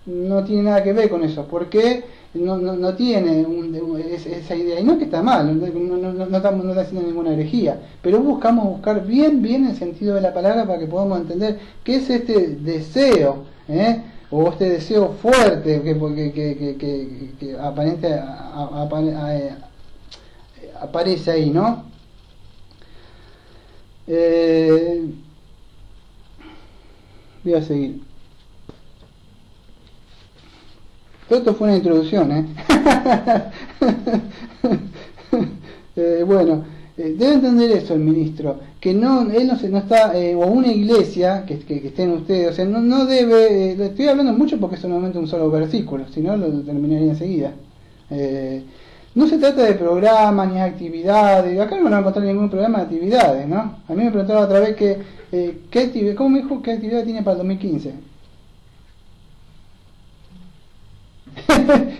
[SPEAKER 1] no tiene nada que ver con eso, porque no tiene esa idea, y no es que está mal, no estamos haciendo ninguna herejía, pero buscamos buscar bien el sentido de la palabra para que podamos entender qué es este deseo, o este deseo fuerte que aparece ahí, ¿no? Voy a seguir. Todo esto fue una introducción, bueno, debe entender eso el ministro, que él no está, o una iglesia que estén ustedes, o sea, no debe, le estoy hablando mucho porque es solamente un solo versículo, si no lo terminaría enseguida. No se trata de programas ni actividades, acá no van a encontrar ningún programa de actividades, ¿no? A mí me preguntaron otra vez ¿cómo me dijo qué actividad tiene para el 2015?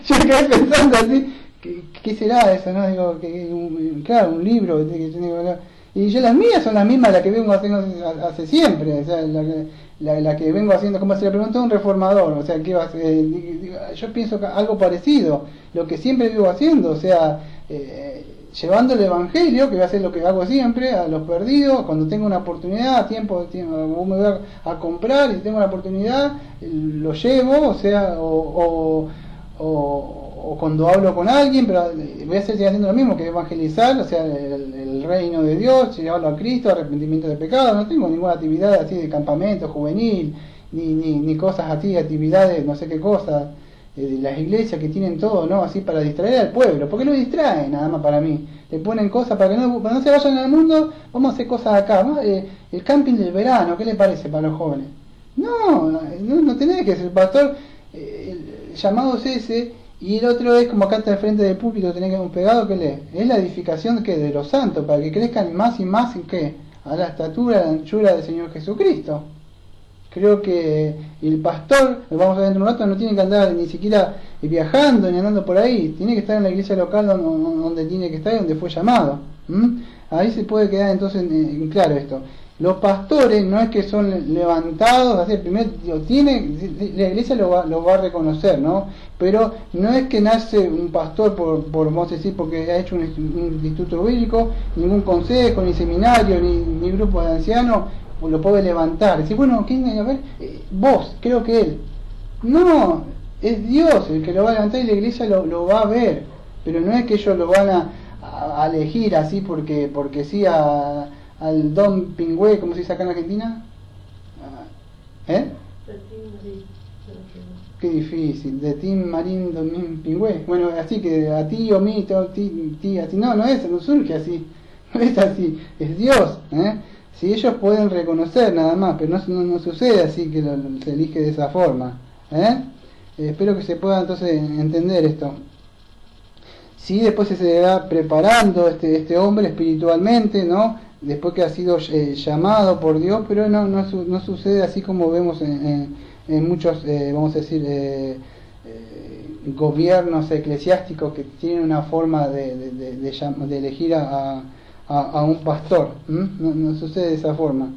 [SPEAKER 1] Yo quedé pensando así, ¿qué será eso? ¿No? Digo, claro, un libro y yo las mías son las mismas las que vengo haciendo hace siempre, o sea, la que vengo haciendo, como se le preguntó a un reformador, o sea, ¿qué va a hacer? Yo pienso algo parecido, lo que siempre vivo haciendo, o sea, llevando el evangelio, que va a ser lo que hago siempre, a los perdidos, cuando tengo una oportunidad, tiempo me voy a comprar y si tengo una oportunidad, lo llevo, o sea, o cuando hablo con alguien, pero voy a seguir haciendo lo mismo, que evangelizar, o sea, el reino de Dios, llevarlo a Cristo, arrepentimiento de pecado. No tengo ninguna actividad así de campamento juvenil, ni cosas así, actividades, no sé qué cosas, de las iglesias que tienen todo, ¿no? Así para distraer al pueblo, porque lo distraen nada más para mí. Le ponen cosas para que no se vayan al mundo, vamos a hacer cosas acá, ¿no? El camping del verano, ¿qué le parece para los jóvenes? No tenés que ser pastor, el llamado es ese. Y el otro es como acá está al frente del púlpito, tenés que un pegado que lee. Es la edificación de los santos, para que crezcan más y más en qué, a la estatura, a la anchura del Señor Jesucristo. Creo que el pastor, lo vamos a ver dentro de un rato, no tiene que andar ni siquiera viajando ni andando por ahí, tiene que estar en la iglesia local donde tiene que estar y donde fue llamado. Ahí se puede quedar entonces en claro esto. Los pastores no es que son levantados, así, primero la iglesia lo va a reconocer, ¿no? Pero no es que nace un pastor vamos a decir, porque ha hecho un instituto bíblico, ningún consejo, ni seminario, ni grupo de ancianos lo puede levantar. Decir, bueno, ¿quién? A ver, vos, creo que él. No, es Dios el que lo va a levantar y la iglesia lo va a ver, pero no es que ellos lo van a elegir así porque sí al Don Pingüe, ¿cómo se dice acá en Argentina? Qué difícil, de Tim Marín Don Pingüe. Bueno, así que a ti o mí, ti, así. No es, no surge así. No es así, es Dios. Si ellos pueden reconocer nada más, pero no sucede así que se elige de esa forma. Espero que se pueda entonces entender esto. Si después se va preparando este hombre espiritualmente, ¿no? después que ha sido llamado por Dios, pero no sucede así como vemos en muchos, vamos a decir, gobiernos eclesiásticos que tienen una forma de elegir a un pastor. No sucede de esa forma.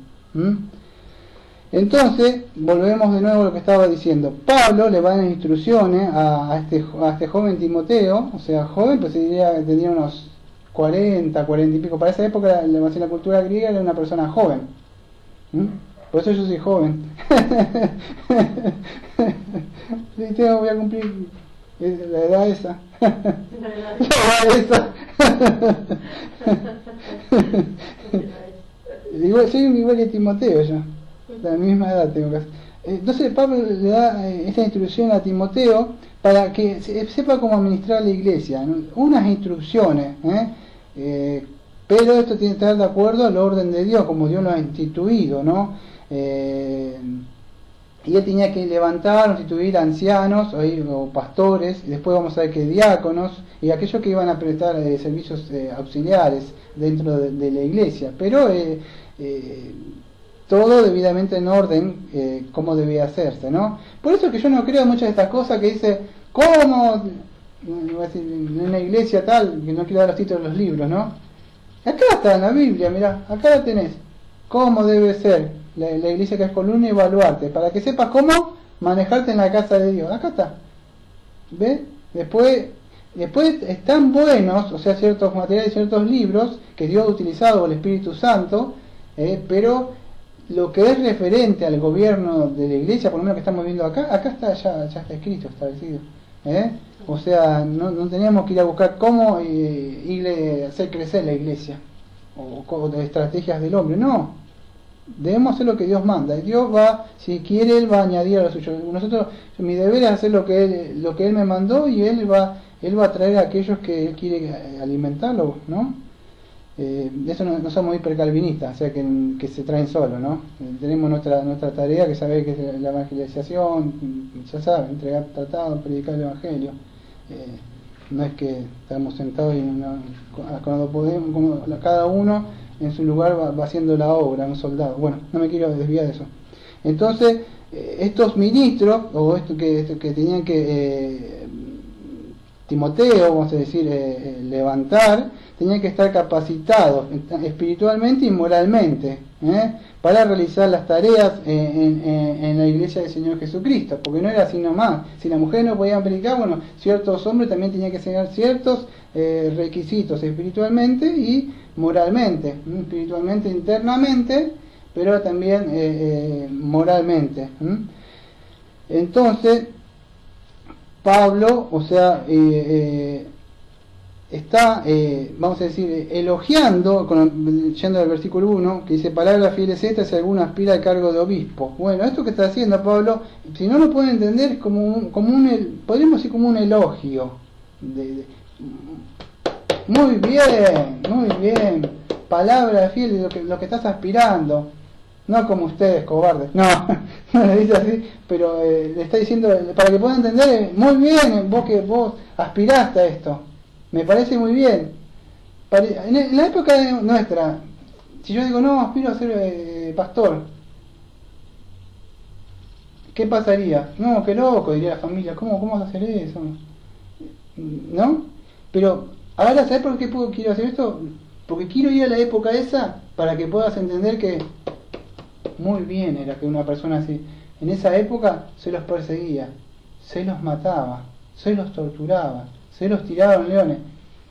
[SPEAKER 1] Entonces, volvemos de nuevo a lo que estaba diciendo. Pablo le va a dar instrucciones a este joven Timoteo, o sea, joven, pues diría que tenía unos 40 y pico. Para esa época, en la cultura griega, era una persona joven. Por eso yo soy joven. Sí, voy a cumplir la edad esa. La edad esa. Soy igual que Timoteo yo. La misma edad tengo casi. Entonces Pablo le da esta instrucción a Timoteo para que sepa cómo administrar la iglesia, ¿no? Unas instrucciones, pero esto tiene que estar de acuerdo al orden de Dios, como Dios lo ha instituido, ¿no? Y él tenía que levantar, instituir ancianos o pastores, y después vamos a ver que diáconos y aquellos que iban a prestar servicios auxiliares dentro de la iglesia, pero todo debidamente en orden, como debía hacerse, ¿no? Por eso que yo no creo muchas de estas cosas que dice, ¿cómo? En una iglesia tal, que no quiero dar los títulos de los libros, ¿no? Acá está en la Biblia, mirá, acá la tenés. ¿Cómo debe ser la iglesia que es columna y baluarte? Para que sepas cómo manejarte en la casa de Dios. Acá está. ¿Ves? Después están buenos, o sea, ciertos materiales, ciertos libros que Dios ha utilizado por el Espíritu Santo, pero lo que es referente al gobierno de la iglesia, por lo menos que estamos viendo acá está ya está escrito, establecido. O sea, no teníamos que ir a buscar cómo hacer crecer la iglesia o de estrategias del hombre, no. Debemos hacer lo que Dios manda, y Dios va, si quiere, Él va a añadir a lo suyo. Nosotros, mi deber es hacer lo que Él me mandó, y Él va a traer a aquellos que Él quiere alimentarlo, ¿no? Eso no somos hipercalvinistas, o sea que se traen solo, ¿no? Tenemos nuestra tarea, que sabe que es la evangelización, ya saben, entregar tratados, predicar el evangelio. No es que estamos sentados y cuando podemos, como cada uno en su lugar va haciendo la obra, un soldado. Bueno, no me quiero desviar de eso. Entonces, estos ministros, o esto que tenían que Timoteo, vamos a decir, levantar, tenían que estar capacitados espiritualmente y moralmente, para realizar las tareas en la iglesia del Señor Jesucristo, porque no era así nomás. Si las mujeres no podían predicar, bueno, ciertos hombres también tenían que tener ciertos requisitos espiritualmente y moralmente, espiritualmente internamente, pero también moralmente. Entonces, Pablo, o sea, está, vamos a decir, elogiando, yendo al versículo 1, que dice, palabra fiel es esta si alguno aspira al cargo de obispo. Bueno, esto que está haciendo Pablo, si no lo pueden entender, es podríamos decir como un elogio. Muy bien, palabra fiel de lo que estás aspirando. No como ustedes, cobardes. No le dice así, pero le está diciendo, para que puedan entender, muy bien, vos aspiraste a esto. Me parece muy bien. En la época nuestra, si yo digo, no, aspiro a ser pastor, ¿qué pasaría? No, qué loco, diría la familia, ¿cómo vas a hacer eso? ¿No? Pero ahora, ¿sabes por qué quiero hacer esto? Porque quiero ir a la época esa para que puedas entender que muy bien era que una persona así, en esa época se los perseguía, se los mataba, se los torturaba, se los tiraban leones.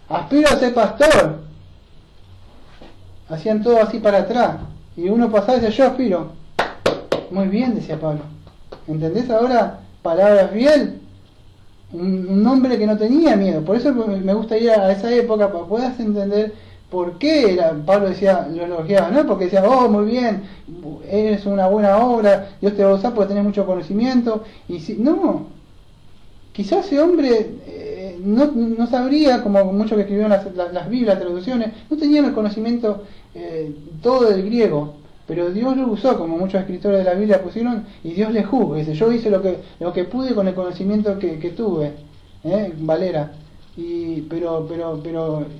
[SPEAKER 1] Aspiro a ser pastor. Hacían todo así para atrás. Y uno pasaba y decía, yo aspiro. Muy bien, decía Pablo. ¿Entendés ahora? Palabras fiel. Un hombre que no tenía miedo. Por eso me gusta ir a esa época, para que puedas entender por qué Pablo decía, lo elogiaba. No porque decía, oh, muy bien, eres una buena obra, Dios te va a usar porque tenés mucho conocimiento. Y si, no, quizás ese hombre no sabría, como muchos que escribieron las Biblias, las traducciones, no tenían el conocimiento todo del griego, pero Dios lo usó, como muchos escritores de la Biblia pusieron, y Dios le juzga. Dice, yo hice lo que pude con el conocimiento que tuve. Valera, pero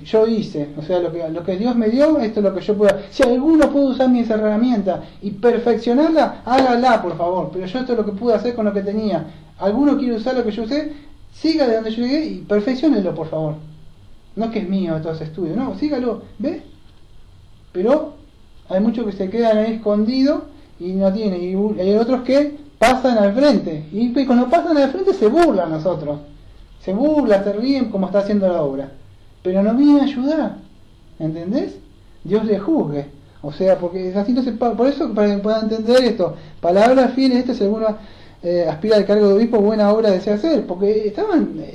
[SPEAKER 1] yo hice, o sea, lo que Dios me dio, esto es lo que yo puedo. Si alguno puede usar mi herramienta y perfeccionarla, hágala, por favor, pero yo esto es lo que pude hacer con lo que tenía. ¿Alguno quiere usar lo que yo usé? Siga de donde yo llegué y perfeccionenlo, por favor. No es que es mío todo ese estudio, no, sígalo, ¿ve? Pero hay muchos que se quedan ahí escondidos y no tienen, y hay otros que pasan al frente, y cuando pasan al frente se burlan nosotros. Se burla, se ríen como está haciendo la obra, pero no viene a ayudar, ¿entendés? Dios le juzgue, o sea, porque es así, entonces, por eso, para que puedan entender esto, palabras fieles, esto si alguno aspira al cargo de obispo, buena obra desea hacer, porque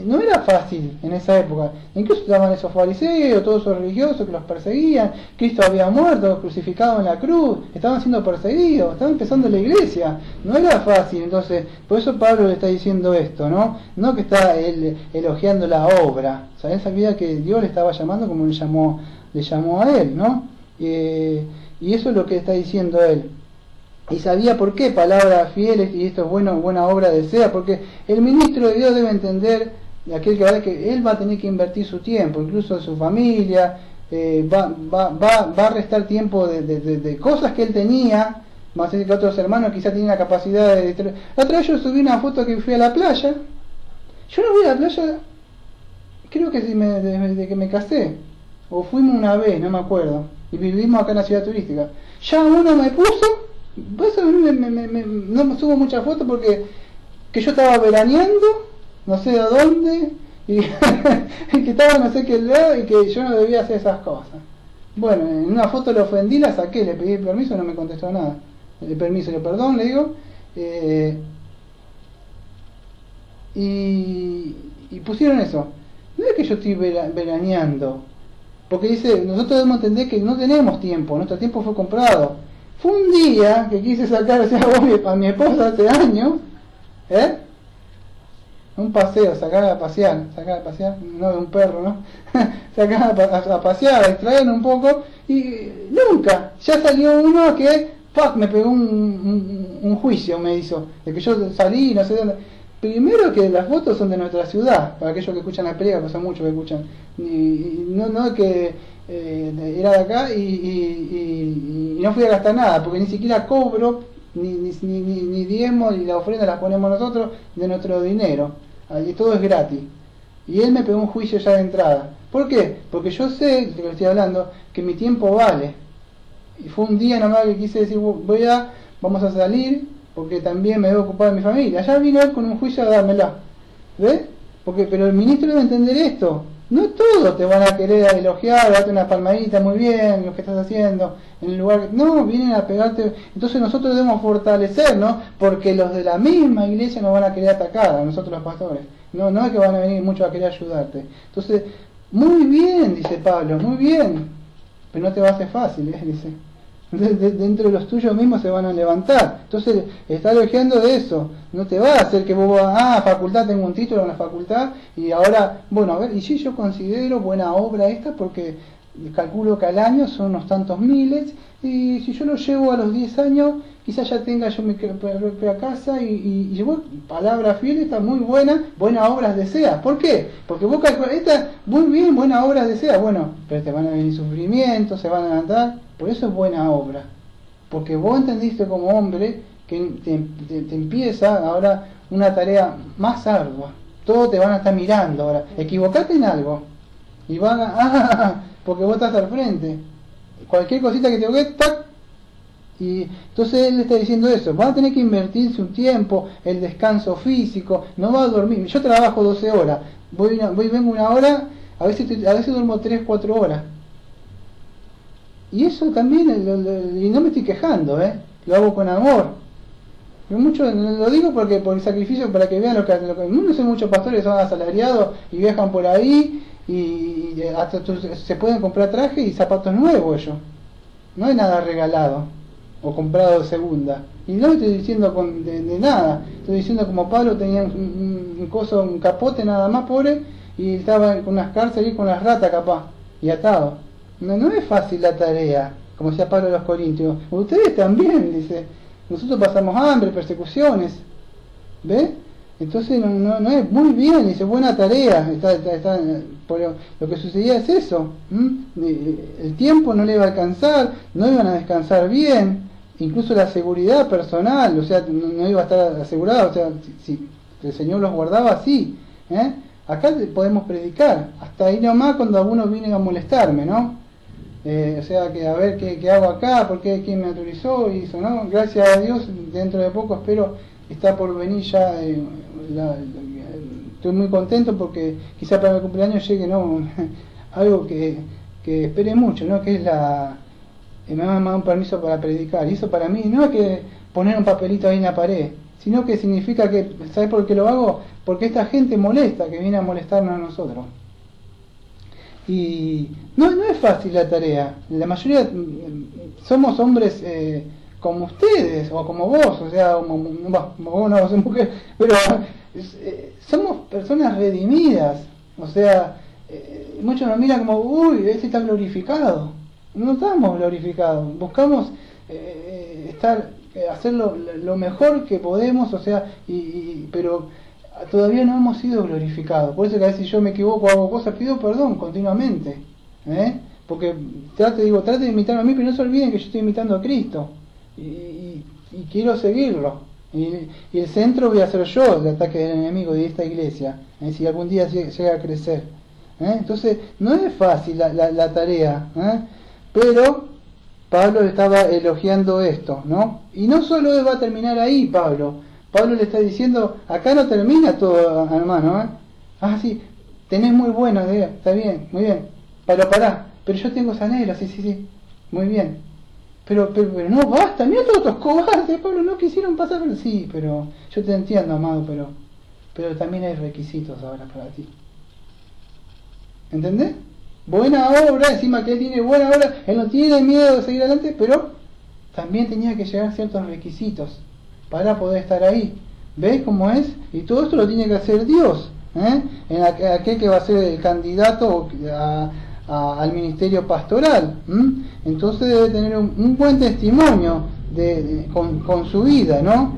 [SPEAKER 1] no era fácil en esa época, incluso estaban esos fariseos, todos esos religiosos que los perseguían, Cristo había muerto, crucificado en la cruz, estaban siendo perseguidos, estaban empezando la iglesia, no era fácil, entonces, por eso Pablo le está diciendo esto, no que está él elogiando la obra, o sea, él sabía que Dios le estaba llamando como le llamó a él, ¿no? Y eso es lo que está diciendo él. Y sabía por qué palabras fieles, y esto es buena obra desea, porque el ministro de Dios debe entender, que él va a tener que invertir su tiempo, incluso su familia, va a restar tiempo de cosas que él tenía, más que otros hermanos quizás tenían la capacidad de... La otra vez yo subí una foto que fui a la playa, yo no voy a la playa, creo que desde que me casé, o fuimos una vez, no me acuerdo, y vivimos acá en la ciudad turística. Ya uno me puso... Por eso no me subo muchas fotos porque que yo estaba veraneando, no sé a dónde, y que estaba no sé qué lado y que yo no debía hacer esas cosas. Bueno, en una foto le ofendí, la saqué, le pedí permiso, no me contestó nada. Perdón, le digo. Y pusieron eso. No es que yo estoy veraneando, porque dice, nosotros debemos entender que no tenemos tiempo, nuestro tiempo fue comprado. Fue un día que quise sacar a mi esposa hace años, un paseo, sacarla a pasear, no de un perro, ¿no? Sacarla a pasear, a distraerla un poco, y nunca, ya salió uno que, me pegó un juicio, me hizo, de que yo salí, no sé dónde. Primero que las fotos son de nuestra ciudad, para aquellos que escuchan la pelea, que son muchos que escuchan, y no que era de acá y no fui a gastar nada, porque ni siquiera cobro, ni diezmo, ni la ofrenda la ponemos nosotros de nuestro dinero, y todo es gratis. Y él me pegó un juicio ya de entrada. ¿Por qué? Porque yo sé, de lo que estoy hablando, que mi tiempo vale. Y fue un día nomás que quise decir, vamos a salir, porque también me debo ocupar de mi familia. Ya vino él con un juicio a dármela. ¿Ves? Pero el ministro debe entender esto. No todos te van a querer elogiar, darte una palmadita, muy bien, lo que estás haciendo, en el lugar... No, vienen a pegarte... Entonces nosotros debemos fortalecernos, porque los de la misma iglesia nos van a querer atacar, a nosotros los pastores. No es que van a venir muchos a querer ayudarte. Entonces, muy bien, dice Pablo, muy bien, pero no te va a hacer fácil, dice. Dentro de los tuyos mismos se van a levantar. Entonces está elogiando de eso. No te va a hacer que vos facultad, tengo un título en la facultad y ahora, bueno, a ver, y sí, yo considero buena obra esta porque calculo que al año son unos tantos miles, y si yo lo llevo a los 10 años quizás ya tenga yo mi propia casa y llevo palabra fiel, está muy buena obras deseas. ¿Por qué? Porque vos calculas, esta muy bien, buena obras deseas, bueno, pero te van a venir sufrimientos, se van a levantar, por eso es buena obra, porque vos entendiste como hombre que te empieza ahora una tarea más ardua, todos te van a estar mirando ahora, equivocate en algo y van a, porque vos estás al frente, cualquier cosita que te equivoques, ¡tac! Y entonces él está diciendo eso, va a tener que invertirse un tiempo, el descanso físico, no va a dormir. Yo trabajo 12 horas, voy vengo una hora, a veces duermo 3-4 horas. Y eso también, y no me estoy quejando, lo hago con amor. Mucho, lo digo por el sacrificio, para que vean lo que no sé, muchos pastores son asalariados y viajan por ahí y hasta se pueden comprar trajes y zapatos nuevos ellos. No hay nada regalado o comprado de segunda, y no estoy diciendo de nada, estoy diciendo como Pablo tenía un capote nada más, pobre, y estaba con unas cárceles y con las ratas capaz y atado. No es fácil la tarea, como decía Pablo a los Corintios. Ustedes también, dice, nosotros pasamos hambre, persecuciones, ¿ve? Entonces no es muy bien, dice buena tarea, por lo que sucedía es eso, el tiempo no le iba a alcanzar, no iban a descansar bien, incluso la seguridad personal, o sea, no iba a estar asegurado, o sea, si el Señor los guardaba así, acá podemos predicar, hasta ahí nomás cuando alguno viene a molestarme, ¿no? O sea, que a ver qué hago acá, por qué, quién me autorizó y eso, ¿no? Gracias a Dios, dentro de poco espero, está por venir ya, estoy muy contento porque quizá para mi cumpleaños llegue, ¿no? Algo que espere mucho, ¿no? Que es me han dado un permiso para predicar, y eso para mí no es que poner un papelito ahí en la pared, sino que significa que, ¿sabes por qué lo hago? Porque esta gente molesta, que viene a molestarnos a nosotros. Y no es fácil la tarea. La mayoría somos hombres como ustedes o como vos, o sea, como vos no sos mujer, pero somos personas redimidas. O sea, muchos nos miran como, uy, ese está glorificado. No estamos glorificados, buscamos hacer lo mejor que podemos, o sea, pero todavía no hemos sido glorificados. Por eso que a veces yo me equivoco o hago cosas, pido perdón continuamente, porque trate de imitarme a mí, pero no se olviden que yo estoy imitando a Cristo y quiero seguirlo, y el centro voy a ser yo del ataque del enemigo de esta iglesia, si algún día llega a crecer, entonces no es fácil la tarea, pero Pablo le estaba elogiando esto, ¿no? Y no solo va a terminar ahí Pablo le está diciendo, acá no termina todo, hermano, sí, tenés muy buenos, está bien, muy bien, pero yo tengo ese anhelo, sí, muy bien, pero no basta, mira todos estos cobardes, Pablo, no quisieron pasar, sí, pero yo te entiendo, amado, pero también hay requisitos ahora para ti, ¿entendés? Buena obra, encima que él tiene buena obra, él no tiene miedo de seguir adelante, pero también tenía que llegar ciertos requisitos para poder estar ahí. ¿Ves cómo es? Y todo esto lo tiene que hacer Dios, en aquel que va a ser el candidato al ministerio pastoral. Entonces debe tener un buen testimonio con su vida, ¿no?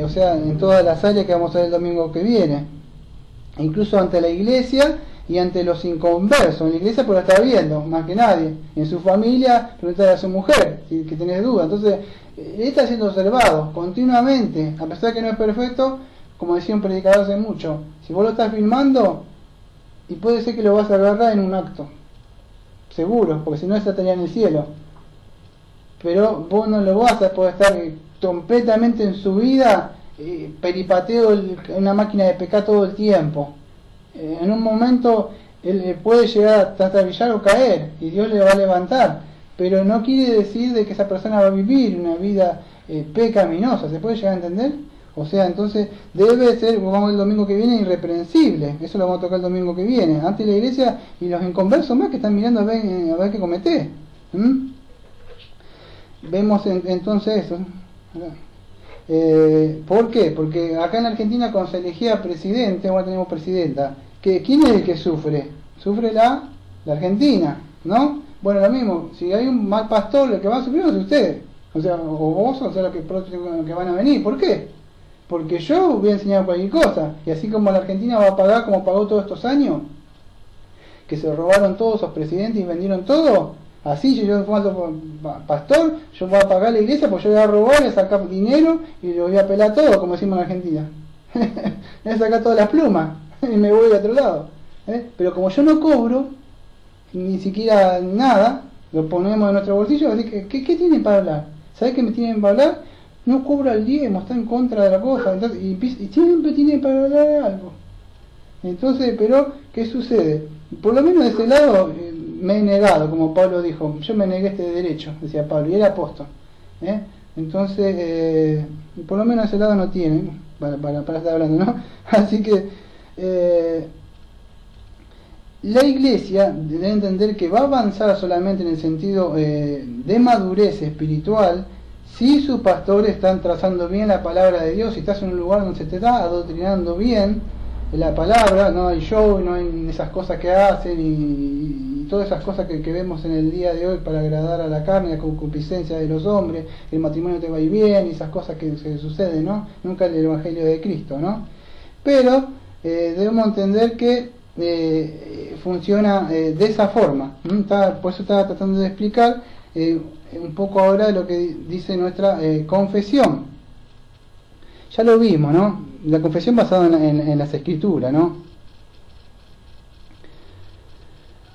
[SPEAKER 1] O sea, en todas las áreas que vamos a ver el domingo que viene. Incluso ante la iglesia y ante los inconversos. En la iglesia pues lo está viendo, más que nadie. En su familia, preguntarle a su mujer, si que tenés duda. Entonces, él está siendo observado continuamente, a pesar de que no es perfecto, como decía un predicador hace mucho. Si vos lo estás filmando, y puede ser que lo vas a agarrar en un acto. Seguro, porque si no estaría en el cielo. Pero vos no lo vas a poder estar completamente en su vida, peripateo una máquina de pecar todo el tiempo. En un momento él puede llegar a trastabillar o caer y Dios le va a levantar, pero no quiere decir de que esa persona va a vivir una vida pecaminosa. ¿Se puede llegar a entender? O sea, entonces debe ser, vamos el domingo que viene, irreprensible. Eso lo vamos a tocar el domingo que viene, ante la iglesia y los inconversos más que están mirando a ver qué comete. Vemos entonces eso. ¿Por qué? Porque acá en Argentina cuando se elegía presidente, ahora tenemos presidenta, ¿quién es el que sufre? Sufre la Argentina, ¿no? Bueno, lo mismo, si hay un mal pastor, el que va a sufrir es usted, o sea, o vos, o sea, los que van a venir. ¿Por qué? Porque yo voy a enseñar cualquier cosa, y así como la Argentina va a pagar como pagó todos estos años, que se robaron todos esos presidentes y vendieron todo. Así, si yo fumo pastor, yo voy a pagar la iglesia porque yo voy a robar, voy a sacar dinero y lo voy a pelar todo, como decimos en Argentina. Voy a sacar todas las plumas y me voy de otro lado. Pero como yo no cobro, ni siquiera nada, lo ponemos en nuestro bolsillo, así que, ¿qué tienen para hablar? ¿Sabes qué me tienen para hablar? No cobra el diezmo, está en contra de la cosa, entonces, y siempre tienen para hablar algo. Entonces, pero, ¿qué sucede? Por lo menos de ese lado me he negado, como Pablo dijo, yo me negué este derecho, decía Pablo, y era apóstol. Entonces, por lo menos de ese lado no tiene, para estar hablando, ¿no? Así que, la iglesia debe entender que va a avanzar solamente en el sentido de madurez espiritual si sus pastores están trazando bien la palabra de Dios, si estás en un lugar donde se te está adoctrinando bien la palabra, no hay show, no hay esas cosas que hacen y todas esas cosas que vemos en el día de hoy para agradar a la carne, la concupiscencia de los hombres, el matrimonio te va a ir bien y esas cosas que se suceden, ¿no? Nunca el evangelio de Cristo, ¿no? pero debemos entender que funciona de esa forma. Por eso estaba tratando de explicar un poco ahora lo que dice nuestra confesión. Ya lo vimos, ¿no? La confesión basada en las escrituras, ¿no?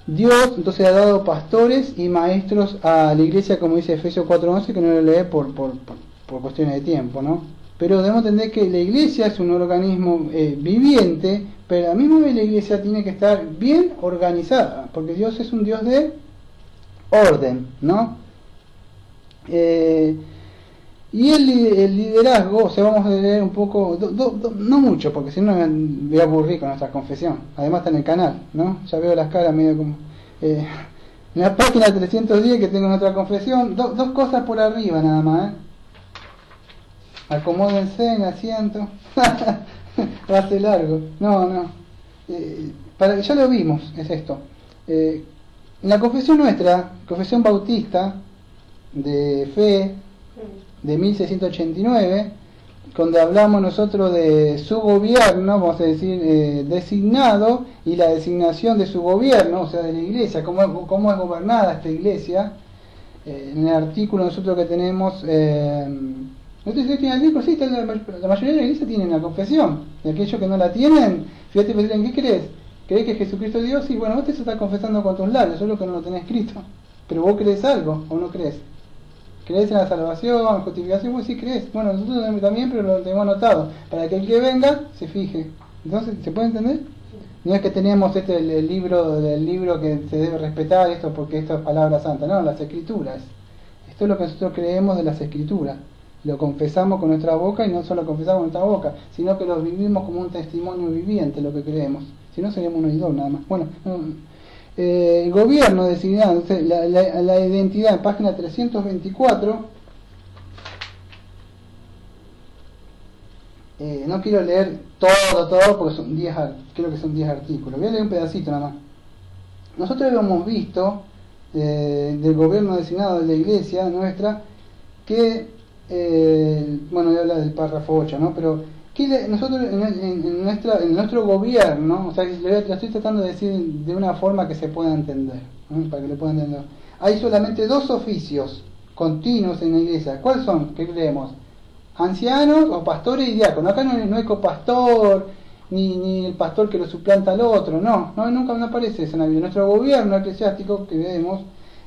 [SPEAKER 1] Dios entonces ha dado pastores y maestros a la iglesia, como dice Efesios 4:11, que no lo lee por cuestiones de tiempo, ¿no? Pero debemos entender que la iglesia es un organismo viviente, pero a la misma vez la iglesia tiene que estar bien organizada, porque Dios es un Dios de orden, ¿no? Y el liderazgo, o sea, vamos a leer un poco, no mucho, porque si no me voy a aburrir con nuestra confesión. Además está en el canal, ¿no? Ya veo las caras medio como... en la página 310 que tengo nuestra confesión, dos cosas por arriba nada más, Acomódense en el asiento. Va a ser largo. No. Ya lo vimos, es esto. En la confesión nuestra, confesión bautista de fe, de 1689, donde hablamos nosotros de su gobierno, vamos a decir, designado, y la designación de su gobierno, o sea, de la iglesia, cómo es gobernada esta iglesia. En el artículo nosotros que tenemos, ¿no te el artículo? Sí, la mayoría de la iglesia tienen la confesión, y aquellos que no la tienen, fíjate, ¿en qué crees? ¿Crees que Jesucristo es Dios? Sí, bueno, vos te estás confesando con tus labios, solo que no lo tenés escrito, pero vos crees algo, o no crees. ¿Crees en la salvación, en la justificación? Pues sí crees. Bueno, nosotros también, pero lo tenemos anotado. Para que el que venga se fije. Entonces, ¿se puede entender? No es que tenemos el libro que se debe respetar esto porque esto es palabra santa. No, las escrituras. Esto es lo que nosotros creemos de las escrituras. Lo confesamos con nuestra boca, y no solo confesamos con nuestra boca, sino que lo vivimos como un testimonio viviente, lo que creemos. Si no, seríamos unos ídolos nada más. Bueno, el gobierno designado, la identidad, en página 324. No quiero leer todo porque son 10, creo que son 10 artículos. Voy a leer un pedacito nada más. Nosotros habíamos visto del gobierno designado de la iglesia nuestra que, bueno, voy a hablar del párrafo 8, ¿no? Pero que nosotros en nuestro gobierno, o sea, lo estoy tratando de decir de una forma que se pueda entender, ¿no? Para que lo puedan entender. Hay solamente dos oficios continuos en la iglesia. ¿Cuáles son? ¿Qué creemos? Ancianos o pastores y diáconos. Acá no hay copastor, ni el pastor que lo suplanta al otro, nunca aparece eso en la Biblia. Nuestro gobierno eclesiástico que vemos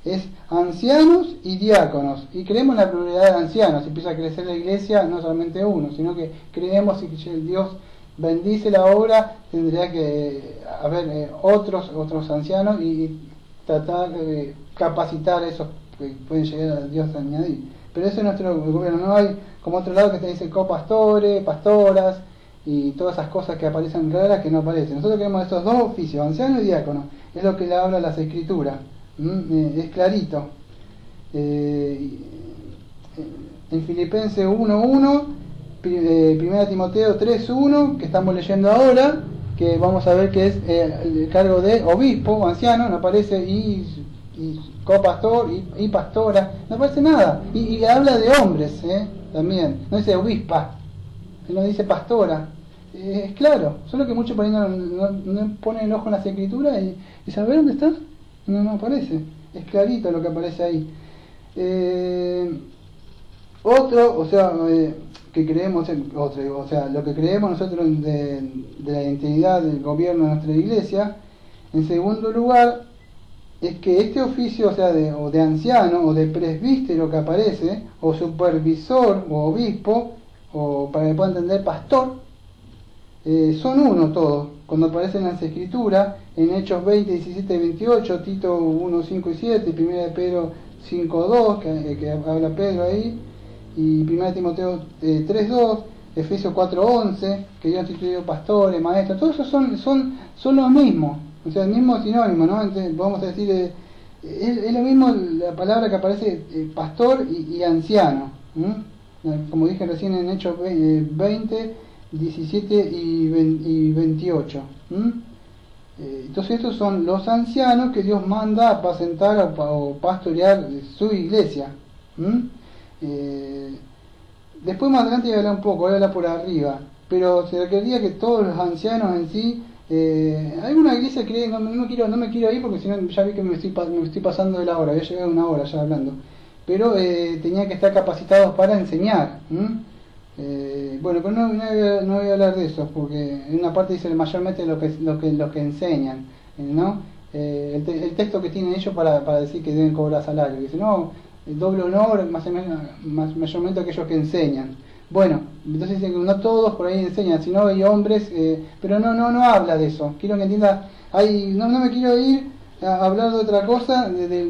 [SPEAKER 1] es ancianos y diáconos, y creemos en la pluralidad de ancianos. Si empieza a crecer la iglesia, no solamente uno, sino que creemos que si Dios bendice la obra, tendría que haber otros ancianos y tratar de capacitar a esos que pueden llegar a Dios a añadir. Pero eso es nuestro gobierno. No hay como otro lado que te dice copastores, pastoras y todas esas cosas que aparecen raras que no aparecen. Nosotros queremos estos dos oficios, anciano y diácono. Es lo que le habla las escrituras. Es clarito. En Filipenses 1:1, 1 Timoteo 3:1, que estamos leyendo ahora, que vamos a ver que es el cargo de obispo o anciano, no aparece y copastor y pastora, no aparece nada. Y habla de hombres, también, no dice obispa, no dice pastora. Es claro, solo que muchos por ahí no ponen el ojo en las escrituras y ¿saber dónde está? No aparece, es clarito lo que aparece ahí. Que creemos, o sea, lo que creemos nosotros de la identidad del gobierno de nuestra iglesia. En segundo lugar, es que este oficio, o sea, de anciano o de presbítero que aparece, o supervisor o obispo, o para que puedan entender pastor, son uno todos. Cuando aparecen en las escrituras, en Hechos 20, 17 y 28, Tito 1, 5 y 7, 1 de Pedro 5, 2, que habla Pedro ahí, y 1 Timoteo 3, 2, Efesios 4, 11, que Dios ha instituido pastores, maestros, todos esos son lo mismo, o sea, el mismo sinónimo, ¿no? Entonces, vamos a decir, es lo mismo la palabra que aparece pastor y anciano, como dije recién en Hechos 20, 17 y 28. Entonces estos son los ancianos que Dios manda a apacentar o pastorear su iglesia. Después más adelante voy a hablar un poco, voy a hablar por arriba. pero se requería que todos los ancianos en sí, alguna iglesia cree, no me quiero ir porque si no ya vi que me estoy pasando de la hora, ya llegué a una hora ya hablando, pero tenía que estar capacitados para enseñar. Bueno, pero no voy a hablar de eso, porque en una parte dice mayormente lo que enseñan, ¿no? El texto que tienen ellos para decir que deben cobrar salario, dice, no, el doble honor, mayormente aquellos que enseñan. Bueno, entonces dicen que no todos por ahí enseñan, sino hay hombres, pero no habla de eso. Quiero que entienda, no me quiero ir a hablar de otra cosa, del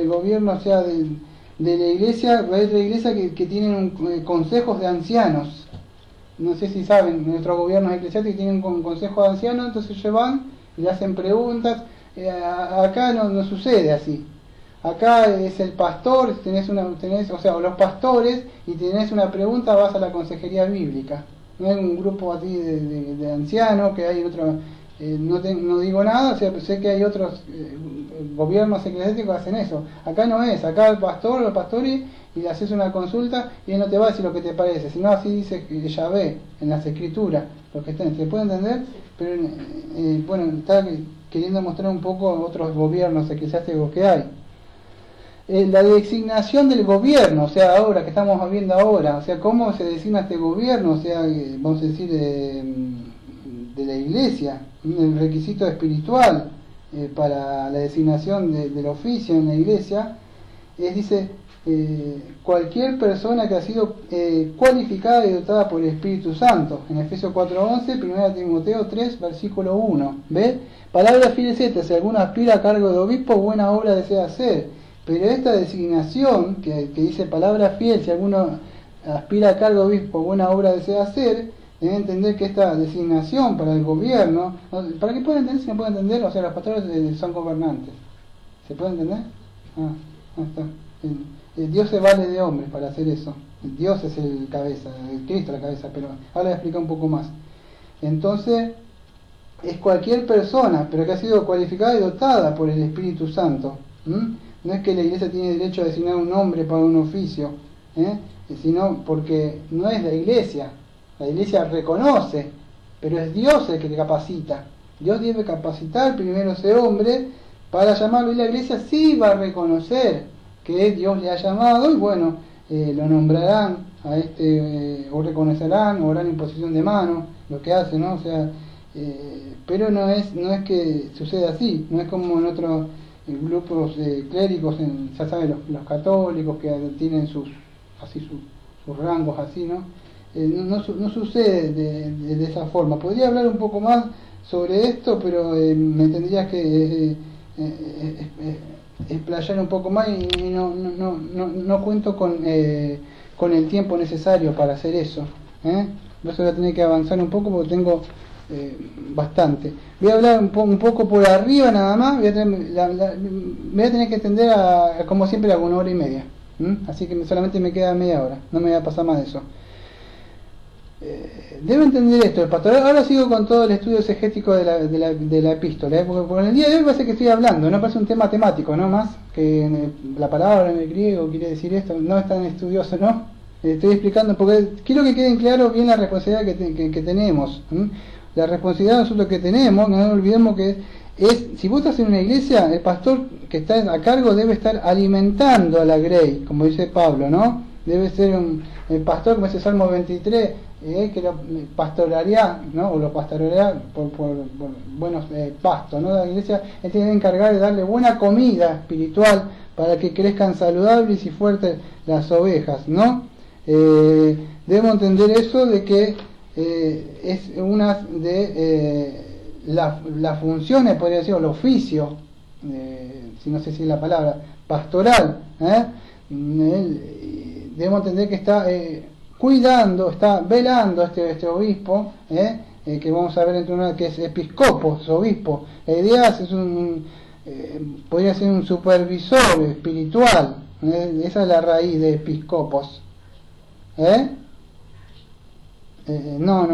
[SPEAKER 1] gobierno, o sea, de la iglesia. Hay otra iglesia que tienen consejos de ancianos. No sé si saben, nuestros gobiernos eclesiásticos tienen un consejo de ancianos, entonces ellos van y le hacen preguntas. Acá no sucede así. Acá es el pastor, o sea, los pastores, y tenés una pregunta, vas a la consejería bíblica. No hay un grupo así de ancianos, que hay otro, no digo nada, o sea, sé que hay otros gobiernos eclesiásticos que hacen eso. Acá no es, acá el pastor, los pastores, y le haces una consulta y él no te va a decir lo que te parece, sino así dice Yahvé en las escrituras, lo que estén, ¿se puede entender? Pero bueno, está queriendo mostrar un poco otros gobiernos eclesiásticos que hay. La designación del gobierno, o sea, ahora que estamos viendo ahora, o sea, cómo se designa este gobierno, o sea, vamos a decir, de la iglesia, el requisito espiritual para la designación del oficio en la iglesia, dice, cualquier persona que ha sido cualificada y dotada por el Espíritu Santo, en Efesios 4:11, 1 Timoteo 3, versículo 1, ¿ve? Palabra fiel es esta, si alguno aspira a cargo de obispo, buena obra desea hacer. Pero esta designación, que dice palabra fiel, si alguno aspira a cargo de obispo, buena obra desea hacer, debe entender que esta designación para el gobierno, para que puedan entender, si no pueden entender, o sea, los pastores son gobernantes. ¿Se puede entender? Está. Dios se vale de hombres para hacer eso. Dios es el cabeza, el Cristo la cabeza, pero ahora voy a explicar un poco más. Entonces, es cualquier persona, pero que ha sido cualificada y dotada por el Espíritu Santo. No es que la iglesia tiene derecho a designar un hombre para un oficio, sino porque no es la iglesia reconoce, pero es Dios el que te capacita. Dios debe capacitar primero a ese hombre para llamarlo, y la iglesia sí va a reconocer que Dios le ha llamado, y bueno, lo nombrarán a o reconocerán, o harán imposición de mano, lo que hace, ¿no? O sea, pero no es que suceda así, no es como en otros grupos clérigos, ya saben, los católicos que tienen sus rangos así, ¿no? No sucede de esa forma. Podría hablar un poco más sobre esto, pero me tendrías que explayar un poco más, y no cuento con el tiempo necesario para hacer eso. Por eso voy a tener que avanzar un poco porque tengo bastante. Voy a hablar un poco por arriba nada más. Voy a tener que extender como siempre a 1 hora y media. Así que solamente me queda media hora. No me voy a pasar más de eso. Debe entender esto, el pastor. Ahora sigo con todo el estudio exegético de la epístola, porque por el día de hoy parece que estoy hablando, no parece un tema temático, no más que la palabra en el griego quiere decir esto, no es tan estudioso, ¿no? Estoy explicando porque quiero que queden claros bien la responsabilidad que tenemos. La responsabilidad nosotros que tenemos, no nos olvidemos que es, si vos estás en una iglesia, el pastor que está a cargo debe estar alimentando a la grey, como dice Pablo, ¿no? Debe ser el pastor, como dice Salmo 23, que lo pastorearía, ¿no? O lo pastorearía por buenos pastos, ¿no? La iglesia él tiene que encargar de darle buena comida espiritual para que crezcan saludables y fuertes las ovejas, ¿no? Debemos entender eso de que es una de las funciones, podría decir, o el oficio, si no sé si es la palabra, pastoral, debemos entender que está cuidando, está velando este obispo, que vamos a ver entre una que es episcopos, obispo. La idea es podría ser un supervisor espiritual, esa es la raíz de episcopos. No.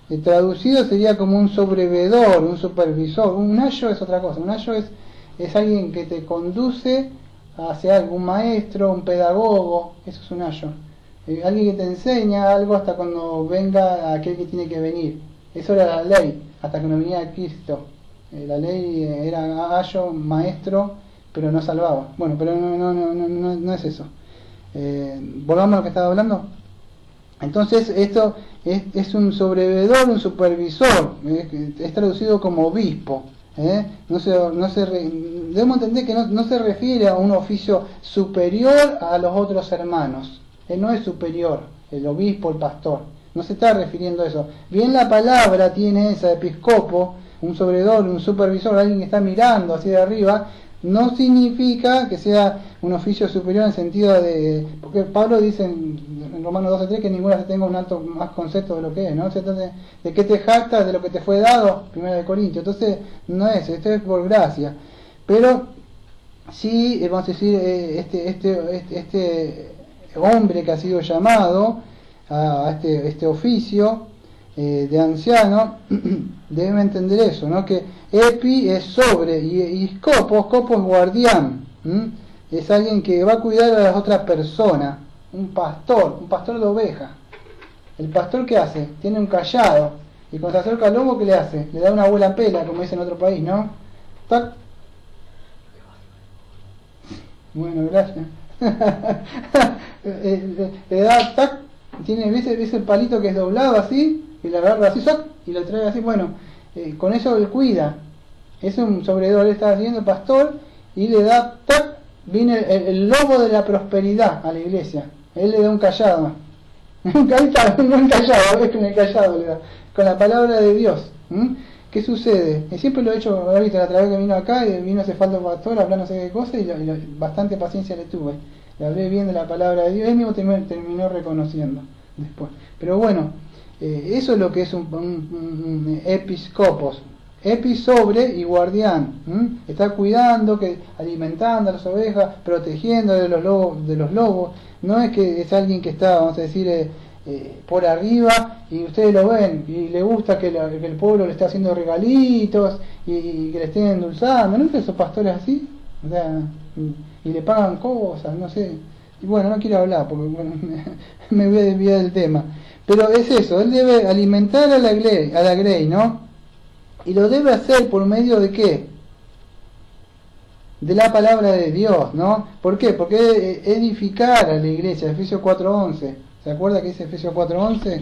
[SPEAKER 1] El traducido sería como un sobrevedor, un supervisor. Un ayo es otra cosa. Un ayo es alguien que te conduce hacia algún maestro, un pedagogo. Eso es un ayo. alguien que te enseña algo hasta cuando venga aquel que tiene que venir. Eso era la ley, hasta que no venía Cristo. La ley era ayo, maestro, pero no salvaba. Bueno, pero no es eso. Volvamos a lo que estaba hablando. Entonces esto es un sobrevedor, un supervisor, es traducido como obispo. Debemos entender que no se refiere a un oficio superior a los otros hermanos. Él no es superior, el obispo, el pastor. No se está refiriendo a eso. Bien la palabra tiene esa, episcopo, un sobredor, un supervisor, alguien que está mirando hacia de arriba. No significa que sea un oficio superior en el sentido de... Porque Pablo dice en Romanos 12:3 que ninguna se tenga un alto más concepto de lo que es, ¿no? Entonces, ¿de qué te jactas? De lo que te fue dado, 1 Corintios. Entonces, no es, esto es por gracia. Pero, sí, vamos a decir, este hombre que ha sido llamado a este oficio de anciano, debe entender eso, ¿no? Que epi es sobre y scopos es guardián, es alguien que va a cuidar a las otras personas, un pastor de ovejas. El pastor, ¿qué hace? Tiene un callado, y cuando se acerca al lobo, ¿qué le hace? Le da una buena pela, como dice en otro país, ¿no? ¡Tac! Bueno, gracias. Le da tac, tiene, ¿ves el palito que es doblado así? Y la agarra así, ¡sac! Y lo trae así, bueno, con eso él cuida. Es un sobredor, él está haciendo pastor y le da, ¡tac! Viene el lobo de la prosperidad a la iglesia. Él le da un callado. Un callado, es con el callado le da. Con la palabra de Dios. ¿Qué sucede? Siempre lo he hecho, ahorita la otra vez que vino acá, y vino hace falta pastor, hablar no sé qué cosa, y bastante paciencia le tuve. Le hablé bien de la palabra de Dios, él mismo terminó reconociendo después. Pero bueno, eso es lo que es un episcopos. Epi sobre y guardián. Está cuidando, alimentando a las ovejas, protegiendo de los lobos. No es que es alguien que está, vamos a decir, por arriba y ustedes lo ven y le gusta que el pueblo le esté haciendo regalitos y que le estén endulzando. ¿No es esos pastores así? O sea, y le pagan cosas, no sé. Y bueno, no quiero hablar porque bueno, me voy a desviar del tema. Pero es eso, él debe alimentar a la grey, ¿no? Y lo debe hacer por medio de ¿qué? De la palabra de Dios, ¿no? ¿Por qué? Porque edificar a la iglesia, Efesios 4:11. ¿Se acuerda que dice Efesios 4:11?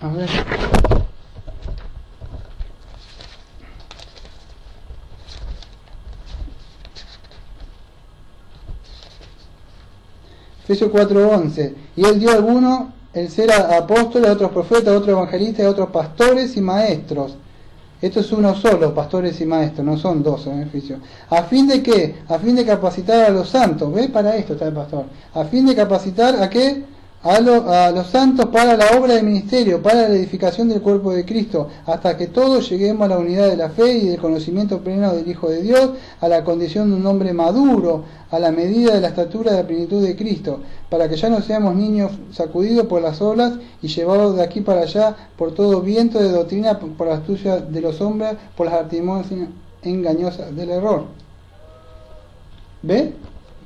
[SPEAKER 1] A ver. Efesios 4:11. Y él dio a alguno el ser apóstoles, a otros profetas, a otros evangelistas, a otros pastores y maestros. Esto es uno solo, pastores y maestros, no son dos en Efesios. ¿A fin de qué? A fin de capacitar a los santos. ¿Ves? Para esto está el pastor. A fin de capacitar a qué? A los santos para la obra del ministerio, para la edificación del cuerpo de Cristo, hasta que todos lleguemos a la unidad de la fe y del conocimiento pleno del Hijo de Dios, a la condición de un hombre maduro, a la medida de la estatura de la plenitud de Cristo, para que ya no seamos niños sacudidos por las olas y llevados de aquí para allá por todo viento de doctrina, por la astucia de los hombres, por las artimañas engañosas del error. ¿Ve?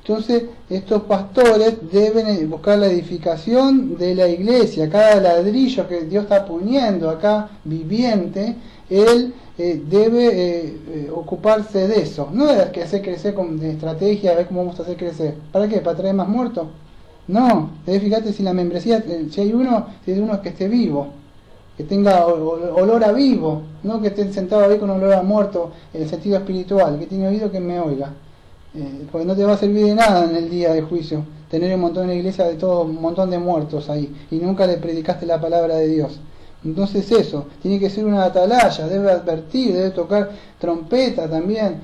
[SPEAKER 1] Entonces, estos pastores deben buscar la edificación de la iglesia. Cada ladrillo que Dios está poniendo acá, viviente, él debe ocuparse de eso. No de que hacer crecer con estrategia, a ver cómo vamos a hacer crecer. ¿Para qué? ¿Para traer más muertos? No, fíjate si la membresía, si hay uno que esté vivo, que tenga olor a vivo, no que esté sentado ahí con olor a muerto en el sentido espiritual, que tiene oído que me oiga. Porque no te va a servir de nada en el día de juicio tener un montón de iglesia de todo, un montón de muertos ahí y nunca le predicaste la palabra de Dios. Entonces eso, tiene que ser una atalaya, debe advertir, debe tocar trompeta también,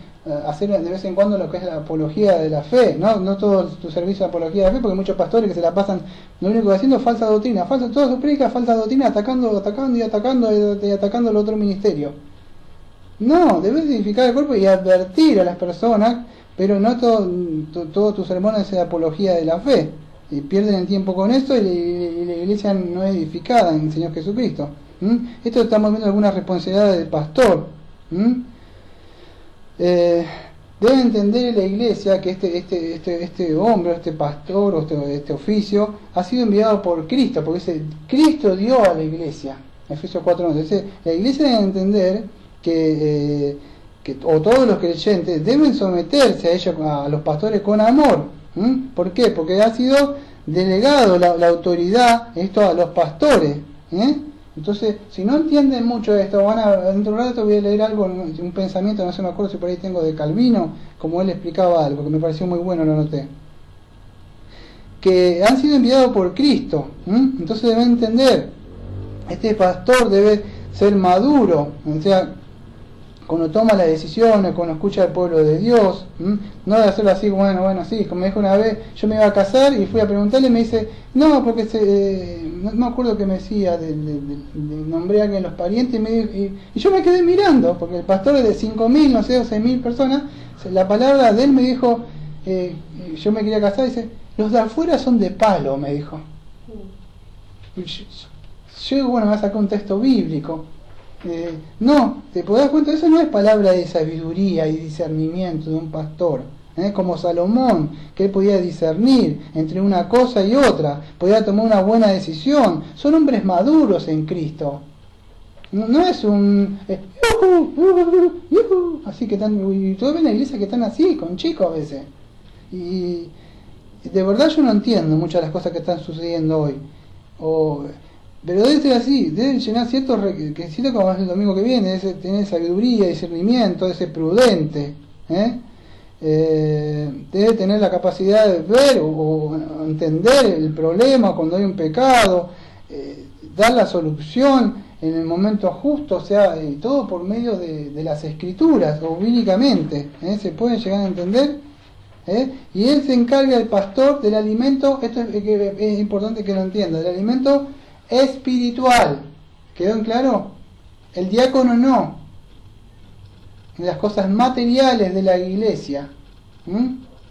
[SPEAKER 1] hacer de vez en cuando lo que es la apología de la fe, no todo tu servicio de apología de la fe, porque hay muchos pastores que se la pasan, lo único que haciendo es falsa doctrina, toda su predica falsa doctrina, atacando el otro ministerio. No, debes edificar el cuerpo y advertir a las personas, pero no todo tu sermón es de apología de la fe. Y pierden el tiempo con esto y la iglesia no es edificada en el Señor Jesucristo. Esto estamos viendo algunas responsabilidades del pastor. debe entender en la iglesia que este hombre, este pastor, o este oficio, ha sido enviado por Cristo, porque dice, Cristo dio a la iglesia, Efesios 4:11. Entonces, la iglesia debe entender o todos los creyentes deben someterse a ellos, a los pastores, con amor. ¿Por qué? Porque ha sido delegado la autoridad esto a los pastores. Entonces, si no entienden mucho esto, dentro de un rato voy a leer algo, un pensamiento, no sé, me acuerdo si por ahí tengo, de Calvino, como él explicaba algo, que me pareció muy bueno, lo noté. Que han sido enviados por Cristo, entonces deben entender, este pastor debe ser maduro, o sea, cuando toma las decisiones, cuando escucha al pueblo de Dios, no de hacerlo así, bueno, sí, como me dijo una vez, yo me iba a casar y fui a preguntarle y me dice, no, porque no me acuerdo qué me decía, nombré a alguien de los parientes y, y yo me quedé mirando, porque el pastor es de 5.000, no sé, o 6.000 personas, la palabra de él me dijo, yo me quería casar, y dice, los de afuera son de palo, me dijo. Yo digo, bueno, me va a sacar un texto bíblico. No, te podés dar cuenta, eso no es palabra de sabiduría y discernimiento de un pastor, como Salomón, que él podía discernir entre una cosa y otra, podía tomar una buena decisión. Son hombres maduros en Cristo. No es un así que están, y tú ves en la iglesia que están así, con chicos a veces, y de verdad yo no entiendo muchas de las cosas que están sucediendo hoy. Pero debe ser así, deben llenar ciertos requisitos, como es el domingo que viene, debe tener sabiduría, discernimiento, debe ser prudente, debe tener la capacidad de ver o entender el problema cuando hay un pecado, dar la solución en el momento justo, o sea, todo por medio de las escrituras, o bíblicamente, se pueden llegar a entender. Y él se encarga, el pastor, del alimento, esto es importante que lo entienda, del alimento espiritual. ¿Quedó en claro? El diácono no, en las cosas materiales de la iglesia.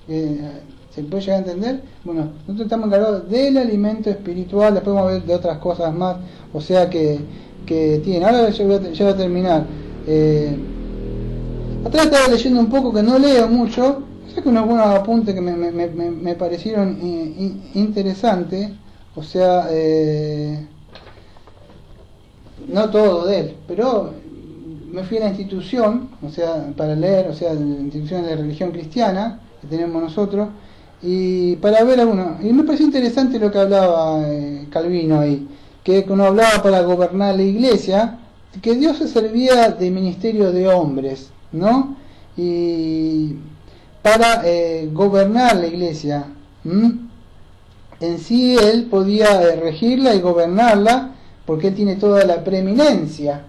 [SPEAKER 1] ¿Se puede llegar a entender? Bueno, nosotros estamos encargados del alimento espiritual, después vamos a ver de otras cosas más, o sea que tiene. Ahora ya voy a terminar. Atrás estaba leyendo un poco, que no leo mucho, sé que unos buenos apuntes que me parecieron interesantes. O sea, no todo de él, pero me fui a la institución, o sea, para leer, o sea, la institución de la religión cristiana que tenemos nosotros, y para ver algunos, y me pareció interesante lo que hablaba Calvino ahí, que cuando hablaba para gobernar la iglesia, que Dios se servía de ministerio de hombres, ¿no? Y para gobernar la iglesia, en sí él podía regirla y gobernarla, porque él tiene toda la preeminencia.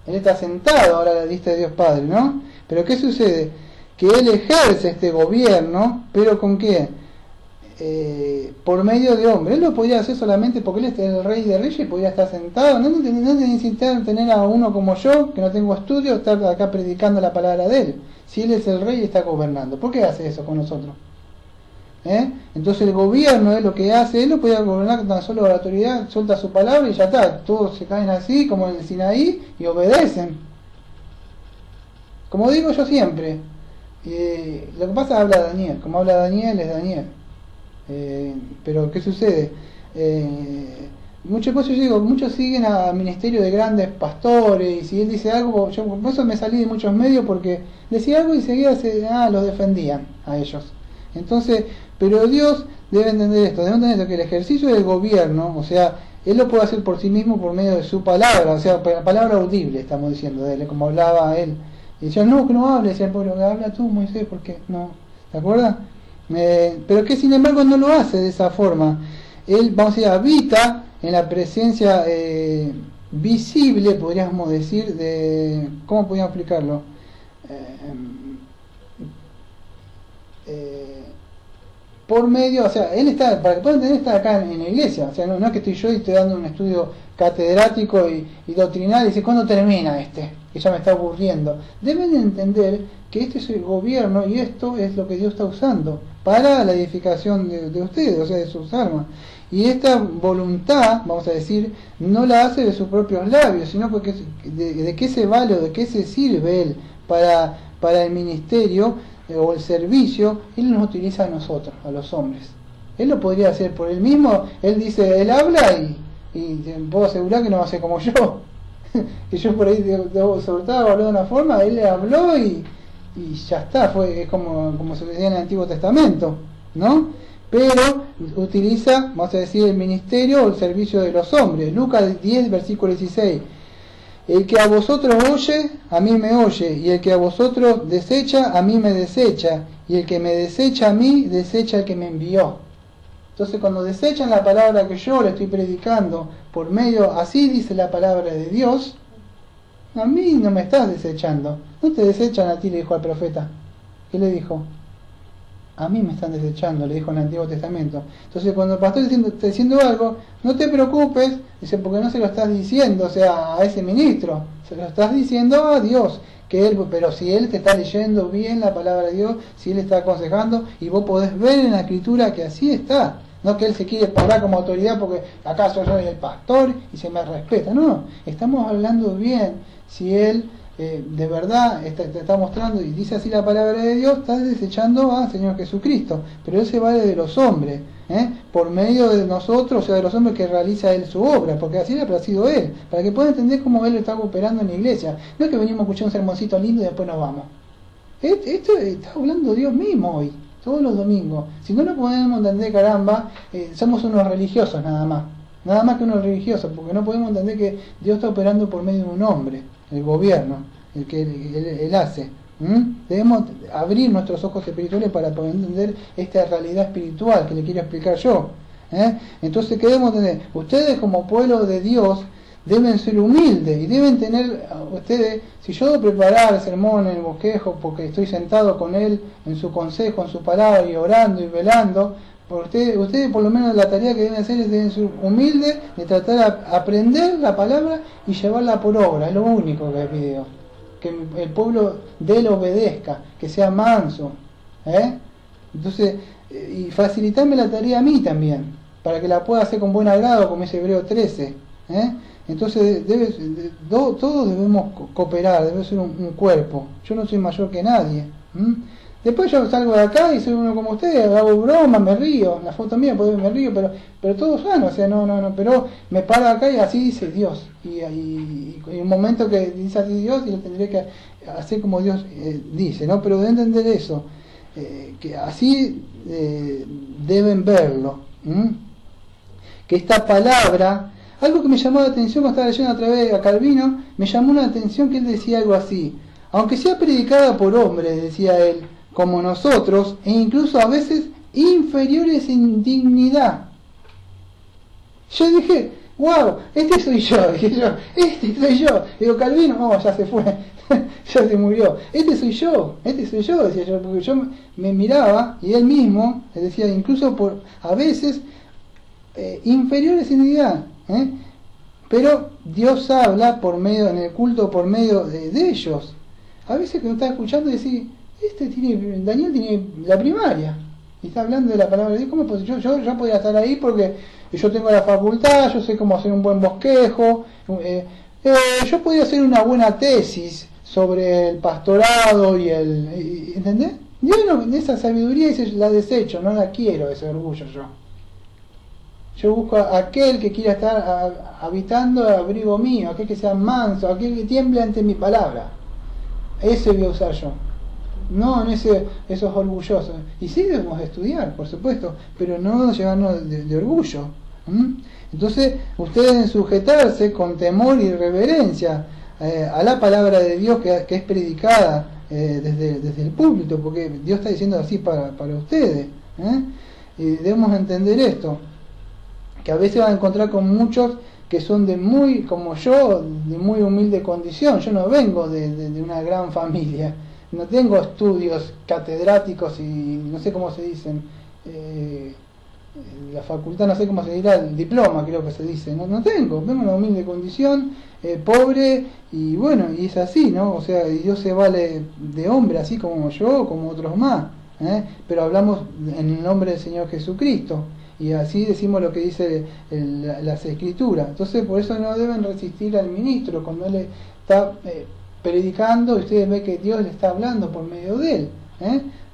[SPEAKER 1] Él está sentado ahora a la vista de Dios Padre, ¿no? Pero ¿qué sucede? Que él ejerce este gobierno, pero ¿con qué? Por medio de hombre. Él lo podía hacer solamente porque él es el rey de reyes y podía estar sentado. No necesitan tener a uno como yo, que no tengo estudio, estar acá predicando la palabra de él. Si él es el rey y está gobernando, ¿por qué hace eso con nosotros? Entonces el gobierno es lo que hace, él lo puede gobernar tan solo la autoridad, suelta su palabra y ya está, todos se caen así como en el Sinaí y obedecen. Como digo yo siempre, lo que pasa habla Daniel, como habla Daniel es Daniel. Pero ¿qué sucede? Muchas cosas, yo digo, muchos siguen al ministerio de grandes pastores, y si él dice algo, yo por eso me salí de muchos medios, porque decía algo y seguía los defendían a ellos. Entonces, pero Dios debe entender esto, que el ejercicio del gobierno, o sea, él lo puede hacer por sí mismo por medio de su palabra, o sea, palabra audible, estamos diciendo de él, como hablaba él. Y decían, no, que no hable, decía el pueblo, habla tú, Moisés, ¿por qué? No, ¿te acuerdas? Pero que sin embargo no lo hace de esa forma. Él, vamos a decir, habita en la presencia visible, podríamos decir, de... ¿Cómo podríamos explicarlo? Por medio, o sea, él está, para que puedan entender, está acá en la iglesia, o sea, no es que estoy yo y estoy dando un estudio catedrático y doctrinal y dice, ¿cuándo termina que ya me está aburriendo? Deben entender que este es el gobierno y esto es lo que Dios está usando para la edificación de ustedes, o sea, de sus almas. Y esta voluntad, vamos a decir, no la hace de sus propios labios, sino porque de qué se vale o de qué se sirve él para el ministerio o el servicio, Él nos utiliza a nosotros, a los hombres. Él lo podría hacer por Él mismo. Él dice, Él habla y te puedo asegurar que no va a ser como yo. Que yo por ahí soltaba, habló de una forma, Él le habló y ya está. Es como se decía en el Antiguo Testamento, ¿no? Pero utiliza, vamos a decir, el ministerio o el servicio de los hombres. Lucas 10, versículo 16. El que a vosotros oye, a mí me oye, y el que a vosotros desecha, a mí me desecha, y el que me desecha a mí, desecha al que me envió. Entonces, cuando desechan la palabra que yo le estoy predicando por medio, así dice la palabra de Dios, a mí no me estás desechando. No te desechan a ti, le dijo al profeta. ¿Qué le dijo? A mí me están desechando, le dijo en el Antiguo Testamento. Entonces, cuando el pastor está diciendo algo, no te preocupes, dice, porque no se lo estás diciendo, o sea, a ese ministro, se lo estás diciendo a Dios, que él, pero si él te está leyendo bien la palabra de Dios, si él está aconsejando, y vos podés ver en la Escritura que así está, no que él se quiere parar como autoridad porque acaso yo soy el pastor y se me respeta, no, estamos hablando bien, si él de verdad te está mostrando y dice así la palabra de Dios, está desechando al Señor Jesucristo, pero Él se vale de los hombres, por medio de nosotros, o sea, de los hombres que realiza Él su obra, porque así le ha placido Él, para que puedan entender cómo Él está operando en la iglesia. No es que venimos a escuchar un sermoncito lindo y después nos vamos. Esto está hablando Dios mismo hoy, todos los domingos. Si no lo podemos entender, caramba, somos unos religiosos nada más que unos religiosos, porque no podemos entender que Dios está operando por medio de un hombre, el gobierno, el que él hace. Debemos abrir nuestros ojos espirituales para poder entender esta realidad espiritual que le quiero explicar yo. Entonces, ¿qué debemos entender? Ustedes como pueblo de Dios deben ser humildes y deben tener, ustedes, si yo debo preparar el sermón en el bosquejo porque estoy sentado con Él en su consejo, en su palabra y orando y velando, ustedes por lo menos la tarea que deben hacer es deben ser humildes, de tratar de aprender la palabra y llevarla por obra, es lo único que pido, que el pueblo de Él obedezca, que sea manso, entonces, y facilitarme la tarea a mí también, para que la pueda hacer con buen agrado, como es Hebreo 13, entonces todos debemos cooperar, debe ser un cuerpo, yo no soy mayor que nadie, Después yo salgo de acá y soy uno como ustedes, hago broma, me río, la foto mía me río, pero todo sano, o sea, no, pero me paro acá y así dice Dios. Y un momento que dice así Dios y lo tendré que hacer como Dios dice, ¿no? Pero de entender eso, que así deben verlo. Que esta palabra, algo que me llamó la atención cuando estaba leyendo otra vez a Calvino, me llamó la atención que él decía algo así, aunque sea predicada por hombres, decía él, como nosotros, e incluso a veces inferiores en dignidad. Yo dije, wow, este soy yo, Digo, Calvino, ya se fue, ya se murió. Este soy yo, decía yo, porque yo me miraba y él mismo, le decía, incluso a veces inferiores en dignidad, pero Dios habla por medio, en el culto, por medio de ellos. A veces que uno está escuchando y decís, Daniel tiene la primaria y está hablando de la palabra de Dios. ¿Cómo yo podría estar ahí porque yo tengo la facultad, yo sé cómo hacer un buen bosquejo, yo podría hacer una buena tesis sobre el pastorado ¿entendés? Dios esa sabiduría la desecho, no la quiero, ese orgullo yo busco a aquel que quiera estar habitando el abrigo mío, aquel que sea manso, aquel que tiemble ante mi palabra. Ese voy a usar yo, no esos orgullosos. Y sí debemos estudiar, por supuesto, pero no llevarnos de orgullo. Entonces ustedes deben sujetarse con temor y reverencia a la palabra de Dios que es predicada desde el púlpito, porque Dios está diciendo así para ustedes. Y debemos entender esto, que a veces van a encontrar con muchos que son como yo, de muy humilde condición. Yo no vengo de una gran familia, no tengo estudios catedráticos y no sé cómo se dicen, la facultad, no sé cómo se dirá, el diploma creo que se dice, no tengo, vengo de una humilde condición, pobre, y bueno, y es así, ¿no? O sea, Dios se vale de hombre, así como yo, como otros más, pero hablamos en el nombre del Señor Jesucristo. Y así decimos lo que dice las Escrituras. Entonces, por eso no deben resistir al ministro cuando él está predicando, y ustedes ven que Dios le está hablando por medio de él,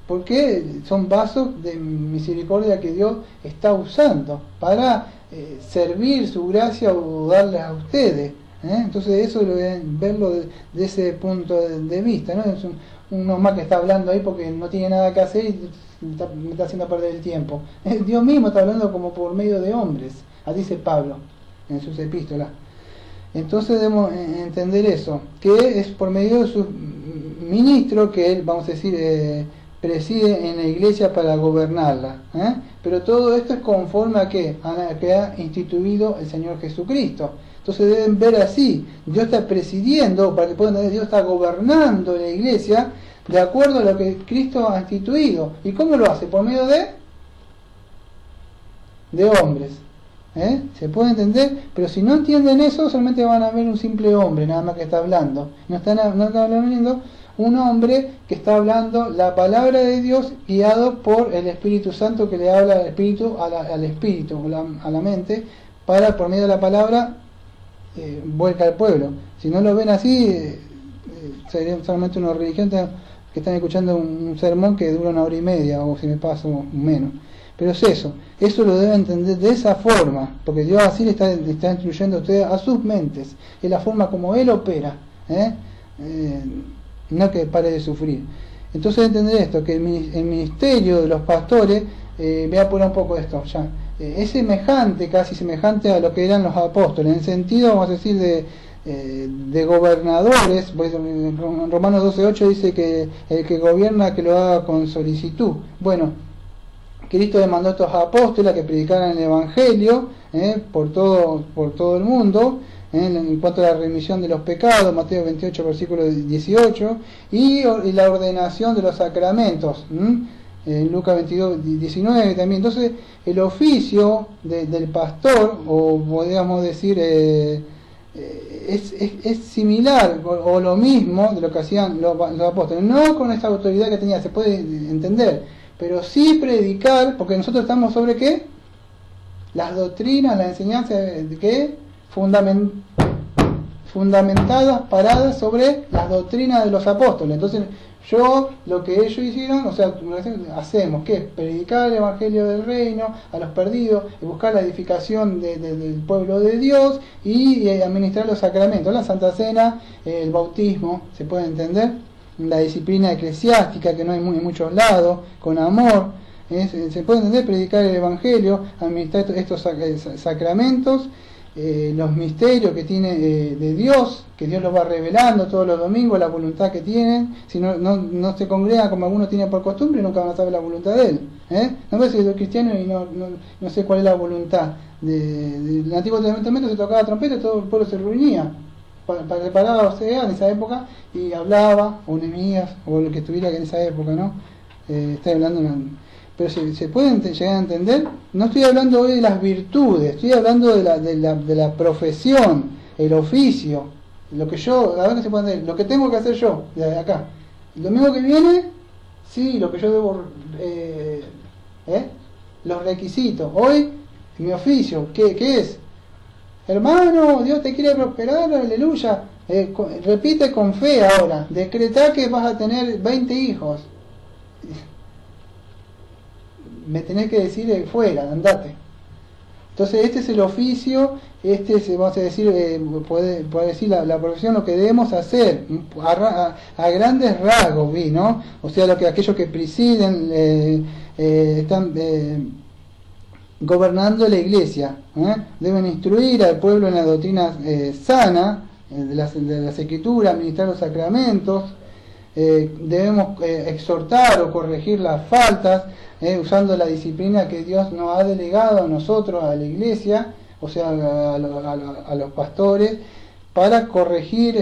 [SPEAKER 1] porque son vasos de misericordia que Dios está usando para servir su gracia o darles a ustedes. Entonces eso verlo de ese punto de vista, ¿no? Es uno más que está hablando ahí porque no tiene nada que hacer y me está haciendo perder el tiempo. Dios mismo está hablando como por medio de hombres, así dice Pablo en sus epístolas. Entonces debemos entender eso, que es por medio de sus ministros que él, vamos a decir, preside en la iglesia para gobernarla, pero todo esto es conforme a que ha instituido el Señor Jesucristo. Entonces deben ver así, Dios está presidiendo, para que puedan entender, Dios está gobernando la iglesia de acuerdo a lo que Cristo ha instituido. ¿Y cómo lo hace? Por medio de hombres. Se puede entender, pero si no entienden eso, solamente van a ver un simple hombre, nada más que está hablando. No están hablando un hombre que está hablando la palabra de Dios guiado por el Espíritu Santo, que le habla al Espíritu, al Espíritu, a la mente, para por medio de la palabra vuelca al pueblo. Si no lo ven así, serían solamente unos religiosos que están escuchando un sermón que dura 1 hora y media, o si me paso menos. Pero es eso lo deben entender de esa forma, porque Dios así le está instruyendo a ustedes a sus mentes, es la forma como Él opera, no que pare de sufrir. Entonces entender esto, que el ministerio de los pastores, voy a poner un poco esto ya, es semejante, casi semejante a lo que eran los apóstoles, en el sentido, vamos a decir, de gobernadores. Pues en Romanos 12:8 dice que el que gobierna que lo haga con solicitud. Bueno, Cristo le mandó a estos apóstoles a que predicaran el Evangelio por todo el mundo, en cuanto a la remisión de los pecados, Mateo 28, versículo 18, y la ordenación de los sacramentos, en Lucas 22, 19 también. Entonces, el oficio del pastor, o podríamos decir, es similar o lo mismo de lo que hacían los apóstoles, no con esa autoridad que tenía, se puede entender, pero sí predicar, porque nosotros estamos sobre ¿qué? Las doctrinas, las enseñanzas que fundamentadas, paradas sobre las doctrinas de los apóstoles. Entonces lo que ellos hicieron, o sea, hacemos que predicar el evangelio del reino a los perdidos, y buscar la edificación del pueblo de Dios, y administrar los sacramentos, la Santa Cena, el bautismo, se puede entender, la disciplina eclesiástica que no hay en muchos lados, con amor, se puede entender, predicar el evangelio, administrar estos sacramentos, los misterios que tiene de Dios, que Dios los va revelando todos los domingos, la voluntad que tienen. Si no se congregan como algunos tienen por costumbre, nunca van a saber la voluntad de Él. No ves si soy cristiano y no sé cuál es la voluntad. Del Antiguo Testamento se tocaba trompeta y todo el pueblo se reunía para preparar, o sea, en esa época, y hablaba, o Nehemías, o lo que estuviera en esa época, ¿no? Estoy hablando pero se pueden llegar a entender. No estoy hablando hoy de las virtudes, estoy hablando de la profesión, el oficio, lo que yo, a ver que se puede entender, lo que tengo que hacer yo, de acá. El domingo que viene, sí, lo que yo debo, los requisitos. Hoy, mi oficio, ¿qué es? Hermano, Dios te quiere prosperar, aleluya. Repite con fe ahora, decreta que vas a tener 20 hijos. Me tenés que decir fuera, andate. Entonces este es el oficio, vamos a decir, puede decir la profesión, lo que debemos hacer a grandes rasgos, ¿no? O sea, aquellos que presiden están gobernando la iglesia, deben instruir al pueblo en la doctrina sana de las escrituras, administrar los sacramentos, debemos exhortar o corregir las faltas, usando la disciplina que Dios nos ha delegado a nosotros, a la iglesia, o sea, a los pastores, para corregir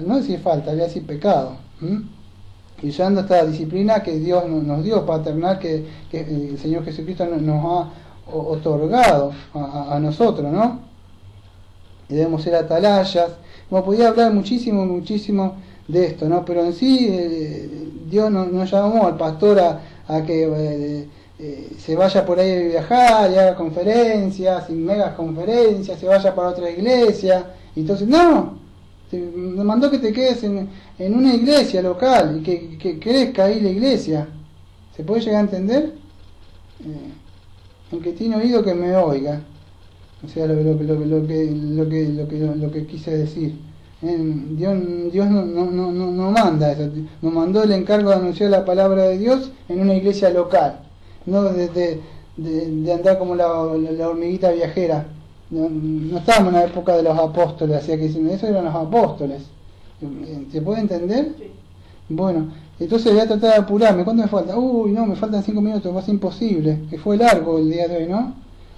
[SPEAKER 1] no decir falta, voy a decir pecado, y usando esta disciplina que Dios nos dio, paternal, que el Señor Jesucristo nos ha otorgado a nosotros, ¿no? Y debemos ser atalayas. Como podía hablar muchísimo de esto, ¿no? Pero en sí Dios nos llamó al pastor a que se vaya por ahí a viajar y haga conferencias y megas conferencias, se vaya para otra iglesia. Entonces, no, Te mandó que te quedes en una iglesia local y que crezca ahí la iglesia. ¿Se puede llegar a entender? El que tiene oído que me oiga. O sea, lo que quise decir. Dios no manda eso. Nos mandó el encargo de anunciar la palabra de Dios en una iglesia local. No de andar como la hormiguita viajera. No estábamos en la época de los apóstoles, así que eso eran los apóstoles. ¿Se puede entender?
[SPEAKER 2] Sí.
[SPEAKER 1] Bueno, entonces voy a tratar de apurarme. ¿Cuánto me falta? Uy, no, me faltan 5 minutos, va a ser imposible. Que fue largo el día de hoy, ¿no?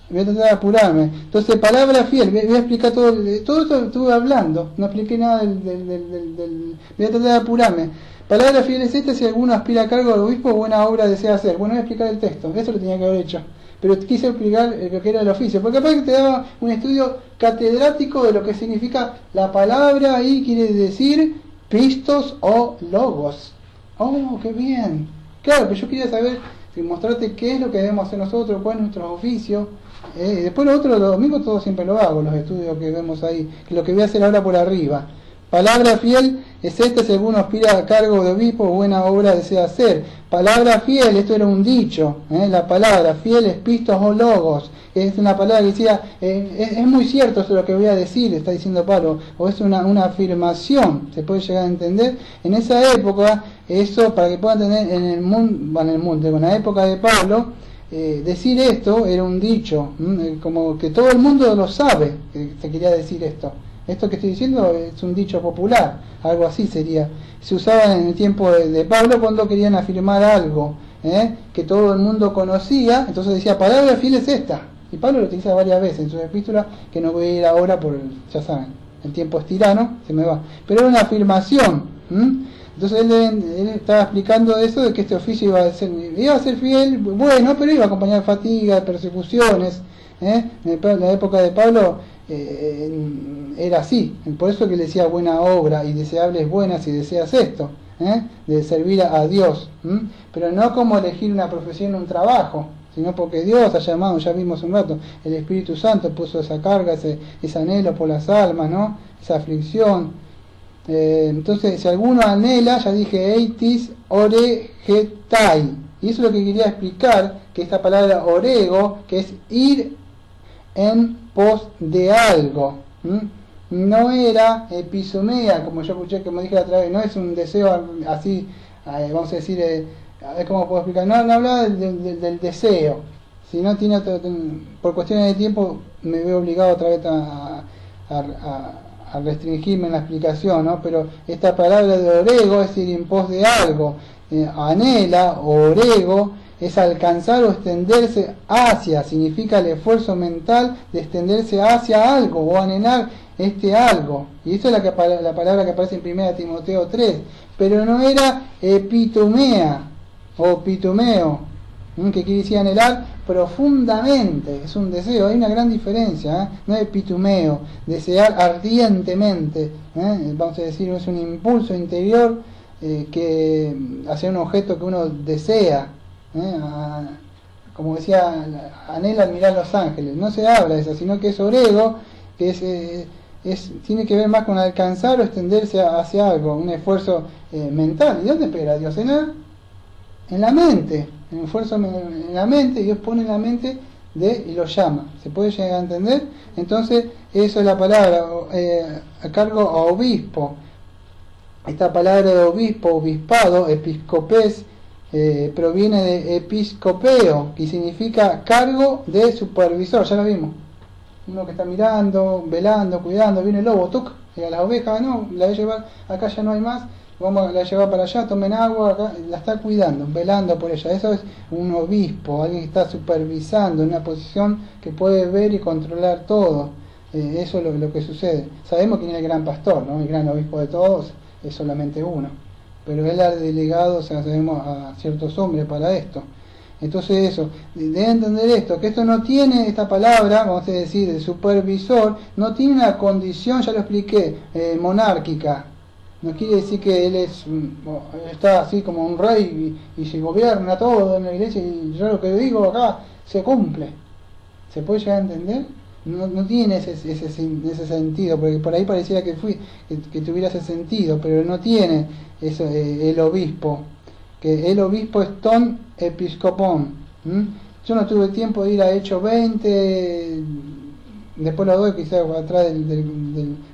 [SPEAKER 1] Voy a tratar de apurarme. Entonces, palabra fiel, voy a explicar todo esto estuve hablando, no expliqué nada voy a tratar de apurarme. Palabra fiel es esta: si alguno aspira a cargo del obispo, buena obra desea hacer. Bueno, voy a explicar el texto, eso lo tenía que haber hecho. Pero quise explicar lo que era el oficio, porque capaz que te daba un estudio catedrático de lo que significa la palabra, y quiere decir pistos o logos. Oh, qué bien. Claro, pero yo quería saber, mostrarte qué es lo que debemos hacer nosotros, cuál es nuestro oficio. Después los domingos todo siempre lo hago, los estudios que vemos ahí, que lo que voy a hacer ahora por arriba. Palabra fiel es esta: si alguno aspira a cargo de obispo, buena obra desea hacer. Palabra fiel, esto era un dicho, la palabra fiel es pistos o logos. Es una palabra que decía, es muy cierto eso lo que voy a decir, está diciendo Pablo, o es una afirmación, se puede llegar a entender. En esa época, eso, para que puedan entender, en la época de Pablo, decir esto era un dicho, como que todo el mundo lo sabe, que se quería decir esto. Esto que estoy diciendo es un dicho popular, algo así sería. Se usaba en el tiempo de Pablo cuando querían afirmar algo que todo el mundo conocía. Entonces decía, palabra fiel es esta. Y Pablo lo utiliza varias veces en sus epístolas, que no voy a ir ahora ya saben, el tiempo es tirano, se me va. Pero era una afirmación. Entonces él estaba explicando eso, de que este oficio iba a ser fiel, bueno, pero iba a acompañar fatiga, persecuciones. En la época de Pablo era así, por eso que le decía buena obra y deseables buenas si deseas esto, de servir a Dios, pero no como elegir una profesión, un trabajo, sino porque Dios ha llamado, ya vimos un rato, el Espíritu Santo puso esa carga, ese anhelo por las almas, ¿no? Esa aflicción. Entonces, si alguno anhela, ya dije, eitis oregetai, y eso es lo que quería explicar, que esta palabra orego, que es ir en pos de algo, no era episomea, como yo escuché, como dije la otra vez, no es un deseo así, vamos a decir, ¿cómo puedo explicar? No hablaba del deseo, si no tiene por cuestiones de tiempo me veo obligado otra vez a restringirme en la explicación, ¿no? Pero esta palabra de orego es ir en pos de algo, anhela, orego, es alcanzar o extenderse hacia, significa el esfuerzo mental de extenderse hacia algo o anhelar algo. Y eso es la palabra que aparece en 1 Timoteo 3. Pero no era epitomea o pitomeo, que quiere decir anhelar profundamente, es un deseo, hay una gran diferencia, no es epitomeo, desear ardientemente, vamos a decir, es un impulso interior que hacia un objeto que uno desea. Como decía, anhela mirar los ángeles. No se habla de eso, sino que es orego, que tiene que ver más con alcanzar o extenderse hacia algo, un esfuerzo mental. ¿Y dónde espera Dios? En la mente, un esfuerzo en la mente. Dios pone en la mente y lo llama. ¿Se puede llegar a entender? Entonces, eso es la palabra a cargo a obispo. Esta palabra de obispo, obispado, episcopés, proviene de episcopeo, que significa cargo de supervisor. Ya lo vimos, uno que está mirando, velando, cuidando. Viene el lobo, a las ovejas, no, la voy a llevar, acá ya no hay más, vamos a la llevar para allá, tomen agua, acá, la está cuidando, velando por ella. Eso es un obispo, alguien que está supervisando, en una posición que puede ver y controlar todo. Eso es lo que sucede. Sabemos quién es el gran pastor, ¿no? El gran obispo de todos es solamente uno, pero él ha delegado, sabemos, a ciertos hombres para esto. Entonces eso, debe entender esto, que esto no tiene, esta palabra, vamos a decir, de supervisor, no tiene una condición, ya lo expliqué, monárquica. No quiere decir que él está así como un rey y se gobierna todo en la iglesia y yo lo que digo acá se cumple. ¿Se puede llegar a entender? no tiene ese sentido, porque por ahí pareciera que tuviera ese sentido, pero no tiene eso, el obispo, que el obispo es ton episcopón. Yo no tuve tiempo de ir a Hechos 20, después lo doy quizás atrás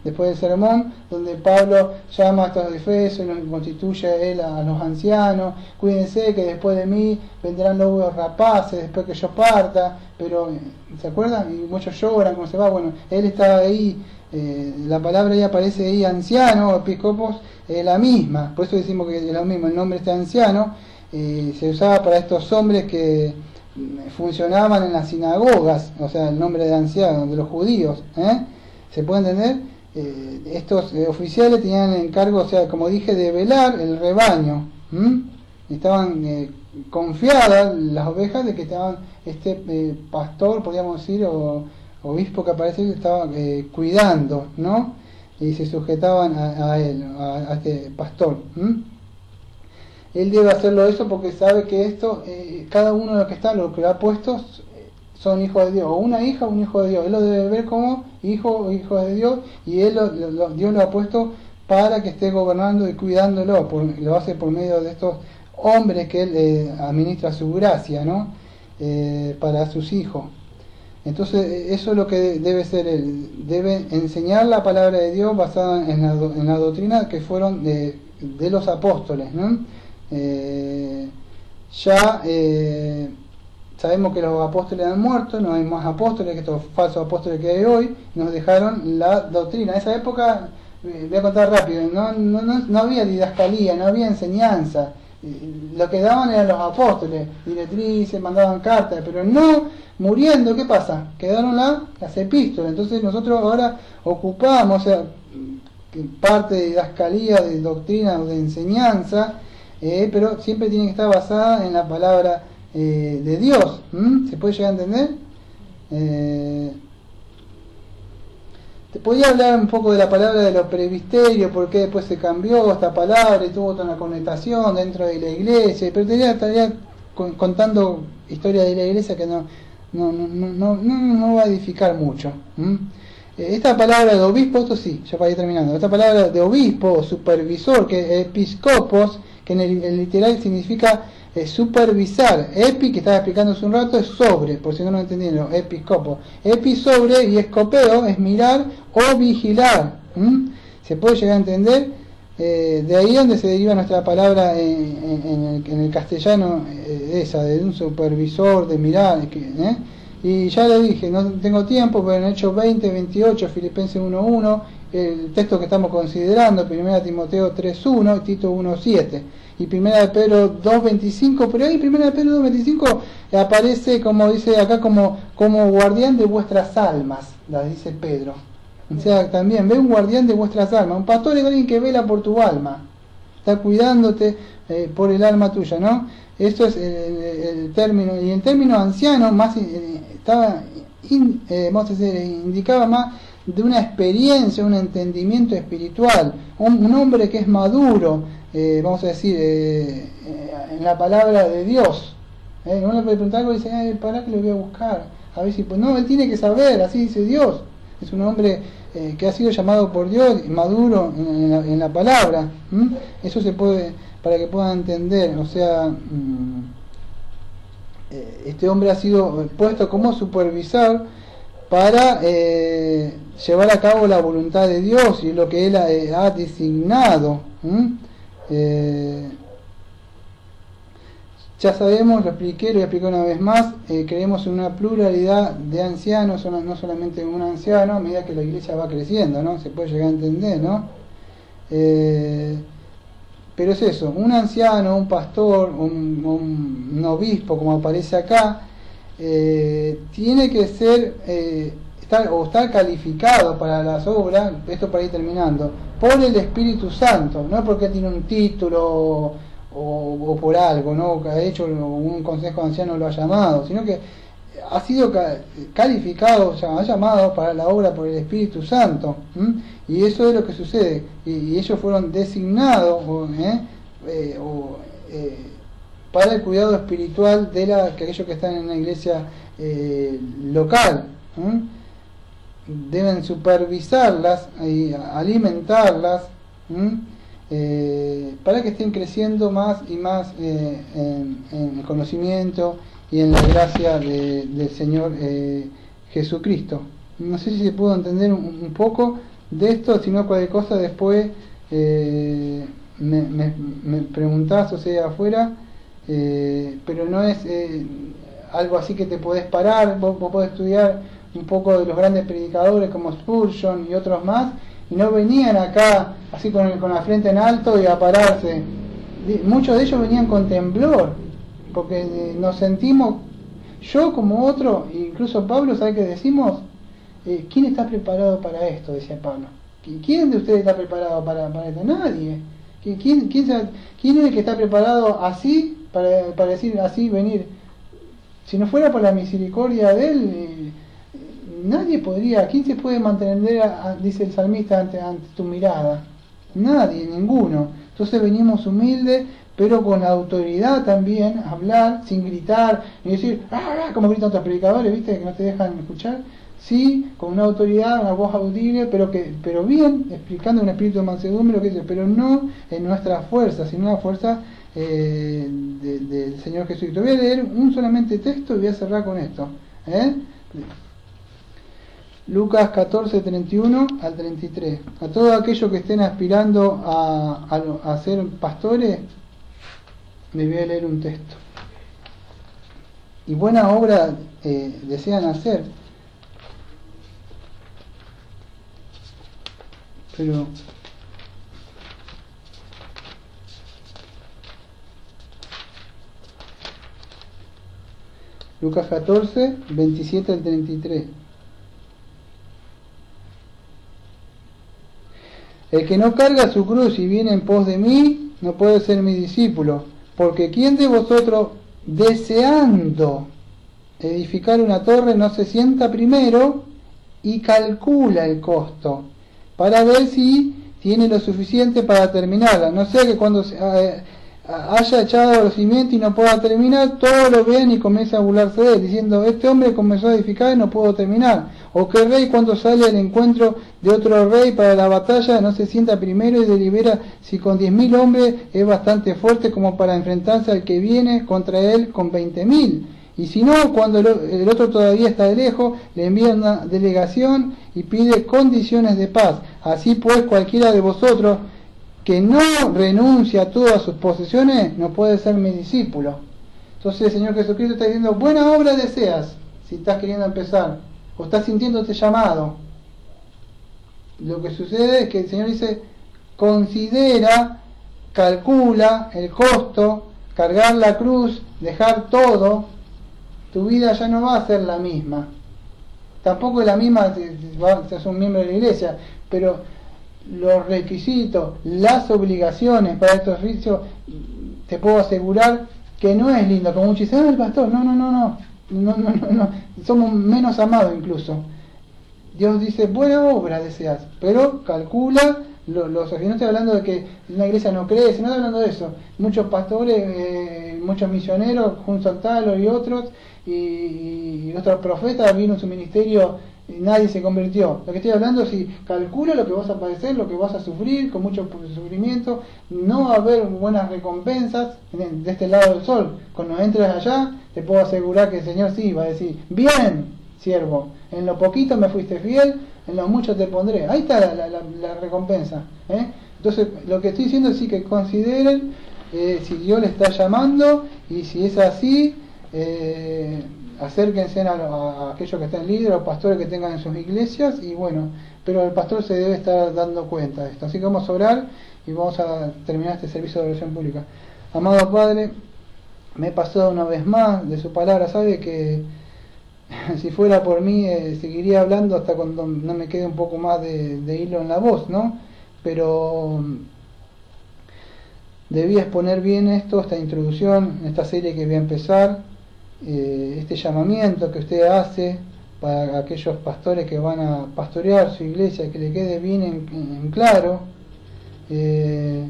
[SPEAKER 1] después del sermón, donde Pablo llama a estos Efesios y los constituye él a los ancianos: cuídense que después de mí vendrán lobos rapaces, después que yo parta. Pero ¿se acuerdan? Y muchos lloran cuando se va. Bueno, él estaba ahí, la palabra ahí aparece ahí, anciano, episcopos, la misma, por eso decimos que es lo mismo, el nombre este anciano se usaba para estos hombres que funcionaban en las sinagogas, o sea, el nombre de anciano de los judíos, ¿se puede entender? Estos oficiales tenían el encargo, o sea, como dije, de velar el rebaño. Estaban confiadas las ovejas de que estaban pastor, podríamos decir, o obispo que aparece, que estaba cuidando, ¿no? Y se sujetaban a él, a este pastor. Él debe hacerlo eso porque sabe que esto, cada uno de los que está, los que lo ha puesto, son hijos de Dios, o una hija o un hijo de Dios. Él lo debe ver como hijo o hijo de Dios, y Dios lo ha puesto para que esté gobernando y cuidándolo. Lo hace por medio de estos hombres que él administra su gracia, ¿no? Para sus hijos. Entonces eso es lo que debe ser él. Debe enseñar la palabra de Dios basada en la doctrina que fueron de los apóstoles, ¿no? Sabemos que los apóstoles han muerto, no hay más apóstoles que estos falsos apóstoles que hay hoy. Nos dejaron la doctrina. En esa época, voy a contar rápido, no había didascalía, no había enseñanza. Lo que daban eran los apóstoles, directrices, mandaban cartas, pero no muriendo. ¿Qué pasa? Quedaron las epístolas. Entonces nosotros ahora ocupamos, o sea, parte de didascalía, de doctrina o de enseñanza, pero siempre tiene que estar basada en la palabra de Dios. ¿Se puede llegar a entender? Te podía hablar un poco de la palabra de los presbiterios, por qué después se cambió esta palabra y tuvo otra una connotación dentro de la iglesia, pero estaría contando historia de la iglesia que no va a edificar mucho. Esta palabra de obispo, esto sí, ya para ir terminando, esta palabra de obispo o supervisor, que episcopos, que en el literal significa supervisar. Epi, que estaba explicando hace un rato, es sobre, por si no lo entendieron, episcopo. Epi, sobre, y escopeo es mirar o vigilar. ¿Se puede llegar a entender? De ahí donde se deriva nuestra palabra en el castellano, esa, de un supervisor, de mirar. Y ya le dije, no tengo tiempo, pero en Hechos 20, 28, Filipenses 1.1, el texto que estamos considerando, 1 Timoteo 3.1 y Tito 1.7. Y 1 Pedro 2.25, pero ahí 1 Pedro 2.25 aparece, como dice acá, como guardián de vuestras almas, la dice Pedro. O sea, también ve un guardián de vuestras almas. Un pastor es alguien que vela por tu alma, está cuidándote por el alma tuya, ¿no? Esto es el término. Y el término anciano más indicaba más de una experiencia, un entendimiento espiritual, un hombre que es maduro, vamos a decir, en la palabra de Dios. Uno le puede preguntar algo y dice, ¿para qué lo voy a buscar? A ver si, pues no, él tiene que saber, así dice Dios. Es un hombre que ha sido llamado por Dios, maduro en la palabra. Eso se puede, para que puedan entender, o sea, este hombre ha sido puesto como supervisor para llevar a cabo la voluntad de Dios y lo que él ha designado. Ya sabemos, lo expliqué, lo voy a explicar una vez más, creemos en una pluralidad de ancianos, no solamente un anciano, a medida que la iglesia va creciendo, ¿no? Se puede llegar a entender, ¿no? Pero es eso, un anciano, un pastor, un obispo, como aparece acá, tiene que ser, estar calificado para las obras, esto para ir terminando, por el Espíritu Santo, no porque tiene un título o por algo, ¿no? Que ha hecho un consejo de ancianos lo ha llamado, sino que ha sido calificado, o sea, ha llamado para la obra por el Espíritu Santo. Y eso es lo que sucede, y ellos fueron designados para el cuidado espiritual de aquellos que están en la iglesia local. deben supervisarlas y alimentarlas, para que estén creciendo más y más en el conocimiento y en la gracia del Señor Jesucristo. No sé si se pudo entender un poco de esto, si no cualquier cosa después me preguntás, o sea, afuera, pero no es algo así que te podés parar. Vos podés estudiar un poco de los grandes predicadores como Spurgeon y otros más, y no venían acá así con la frente en alto y a pararse. Muchos de ellos venían con temblor, porque nos sentimos, yo como otro, incluso Pablo, ¿sabe qué decimos? ¿Quién está preparado para esto? Decía Pablo. ¿Quién de ustedes está preparado para esto? Nadie. ¿Quién es el que está preparado así para decir así, venir? Si no fuera por la misericordia de él, nadie podría. ¿Quién se puede mantener, dice el salmista, ante tu mirada? Nadie, ninguno. Entonces venimos humildes, pero con autoridad también, a hablar sin gritar y decir como gritan otros predicadores, viste, que no te dejan escuchar. Sí, con una autoridad, una voz audible, pero bien, explicando un espíritu de mansedumbre, lo que dice, pero no en nuestra fuerza, sino en la fuerza del Señor Jesucristo. Voy a leer un solamente texto y voy a cerrar con esto. Lucas 14, 31 al 33. A todos aquellos que estén aspirando a ser pastores, me voy a leer un texto. Y buena obra desean hacer. Pero Lucas 14, 27 al 33. El que no carga su cruz y viene en pos de mí, no puede ser mi discípulo, porque ¿quién de vosotros, deseando edificar una torre, no se sienta primero y calcula el costo, para ver si tiene lo suficiente para terminarla? No sea que cuando haya echado los cimientos y no pueda terminar, todos lo ven y comienza a burlarse de él, diciendo, este hombre comenzó a edificar y no pudo terminar. O que el rey, cuando sale al encuentro de otro rey para la batalla, no se sienta primero y delibera si con 10.000 hombres es bastante fuerte como para enfrentarse al que viene contra él con 20.000. Y si no, cuando el otro todavía está de lejos, le envía una delegación y pide condiciones de paz. Así pues, cualquiera de vosotros que no renuncia a todas sus posesiones, no puede ser mi discípulo. Entonces el Señor Jesucristo está diciendo, buena obra deseas, si estás queriendo empezar, o estás sintiendo este llamado. Lo que sucede es que el Señor dice, considera, calcula el costo, cargar la cruz, dejar todo. Tu vida ya no va a ser la misma. Tampoco es la misma si seas un miembro de la iglesia, pero los requisitos, las obligaciones para estos oficios, te puedo asegurar que no es lindo. Como muchos dicen, el pastor, no, somos menos amados incluso. Dios dice, buena obra deseas, pero calcula los. No estoy hablando de que una iglesia no crece, no estoy hablando de eso. Muchos pastores, muchos misioneros, junto a Taylor y otros, y otros profetas, vino en su ministerio y nadie se convirtió. Lo que estoy hablando es si calcula lo que vas a padecer, lo que vas a sufrir, con mucho sufrimiento, no va a haber buenas recompensas de este lado del sol. Cuando entres allá, te puedo asegurar que el Señor sí va a decir, bien, siervo, en lo poquito me fuiste fiel, en lo mucho te pondré. Ahí está la recompensa. Entonces, lo que estoy diciendo es sí que consideren si Dios le está llamando, y si es así, acérquense a aquellos que estén líderes o pastores que tengan en sus iglesias, y bueno, pero el pastor se debe estar dando cuenta de esto. Así que vamos a orar y vamos a terminar este servicio de oración pública. Amado Padre, me he pasado una vez más de su palabra. Sabe que si fuera por mí seguiría hablando hasta cuando no me quede un poco más de hilo en la voz, ¿no? Pero debía exponer bien esto, esta introducción, esta serie que voy a empezar, este llamamiento que usted hace para aquellos pastores que van a pastorear su iglesia, que le quede bien en claro, que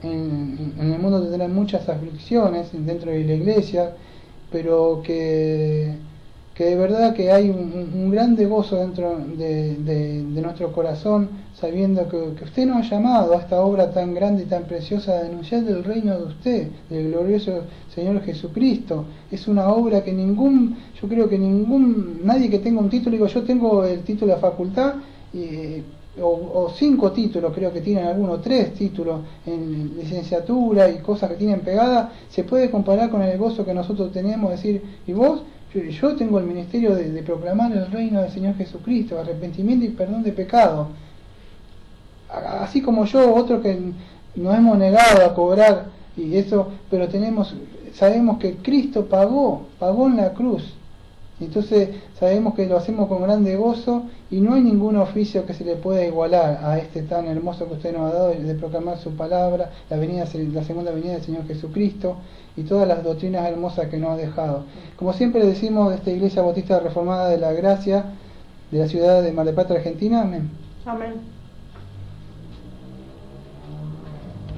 [SPEAKER 1] en el mundo tendrán muchas aflicciones dentro de la iglesia, pero que que de verdad que hay un grande gozo dentro de nuestro corazón, sabiendo que usted nos ha llamado a esta obra tan grande y tan preciosa de anunciar el reino de usted, del glorioso Señor Jesucristo. Es una obra que yo creo que nadie que tenga un título, digo, yo tengo el título de facultad, o 5 títulos, creo que tienen algunos, 3 títulos en licenciatura y cosas que tienen pegadas, se puede comparar con el gozo que nosotros tenemos, decir, ¿y vos? Yo tengo el ministerio de proclamar el reino del Señor Jesucristo, arrepentimiento y perdón de pecado. Así como yo, otros que nos hemos negado a cobrar y eso, pero sabemos que Cristo pagó en la cruz. Entonces sabemos que lo hacemos con grande gozo y no hay ningún oficio que se le pueda igualar a este tan hermoso que usted nos ha dado de proclamar su palabra, la segunda venida del Señor Jesucristo y todas las doctrinas hermosas que nos ha dejado. Como siempre decimos de esta Iglesia Bautista Reformada de la Gracia de la ciudad de Mar del Plata, Argentina, amén.
[SPEAKER 2] Amén.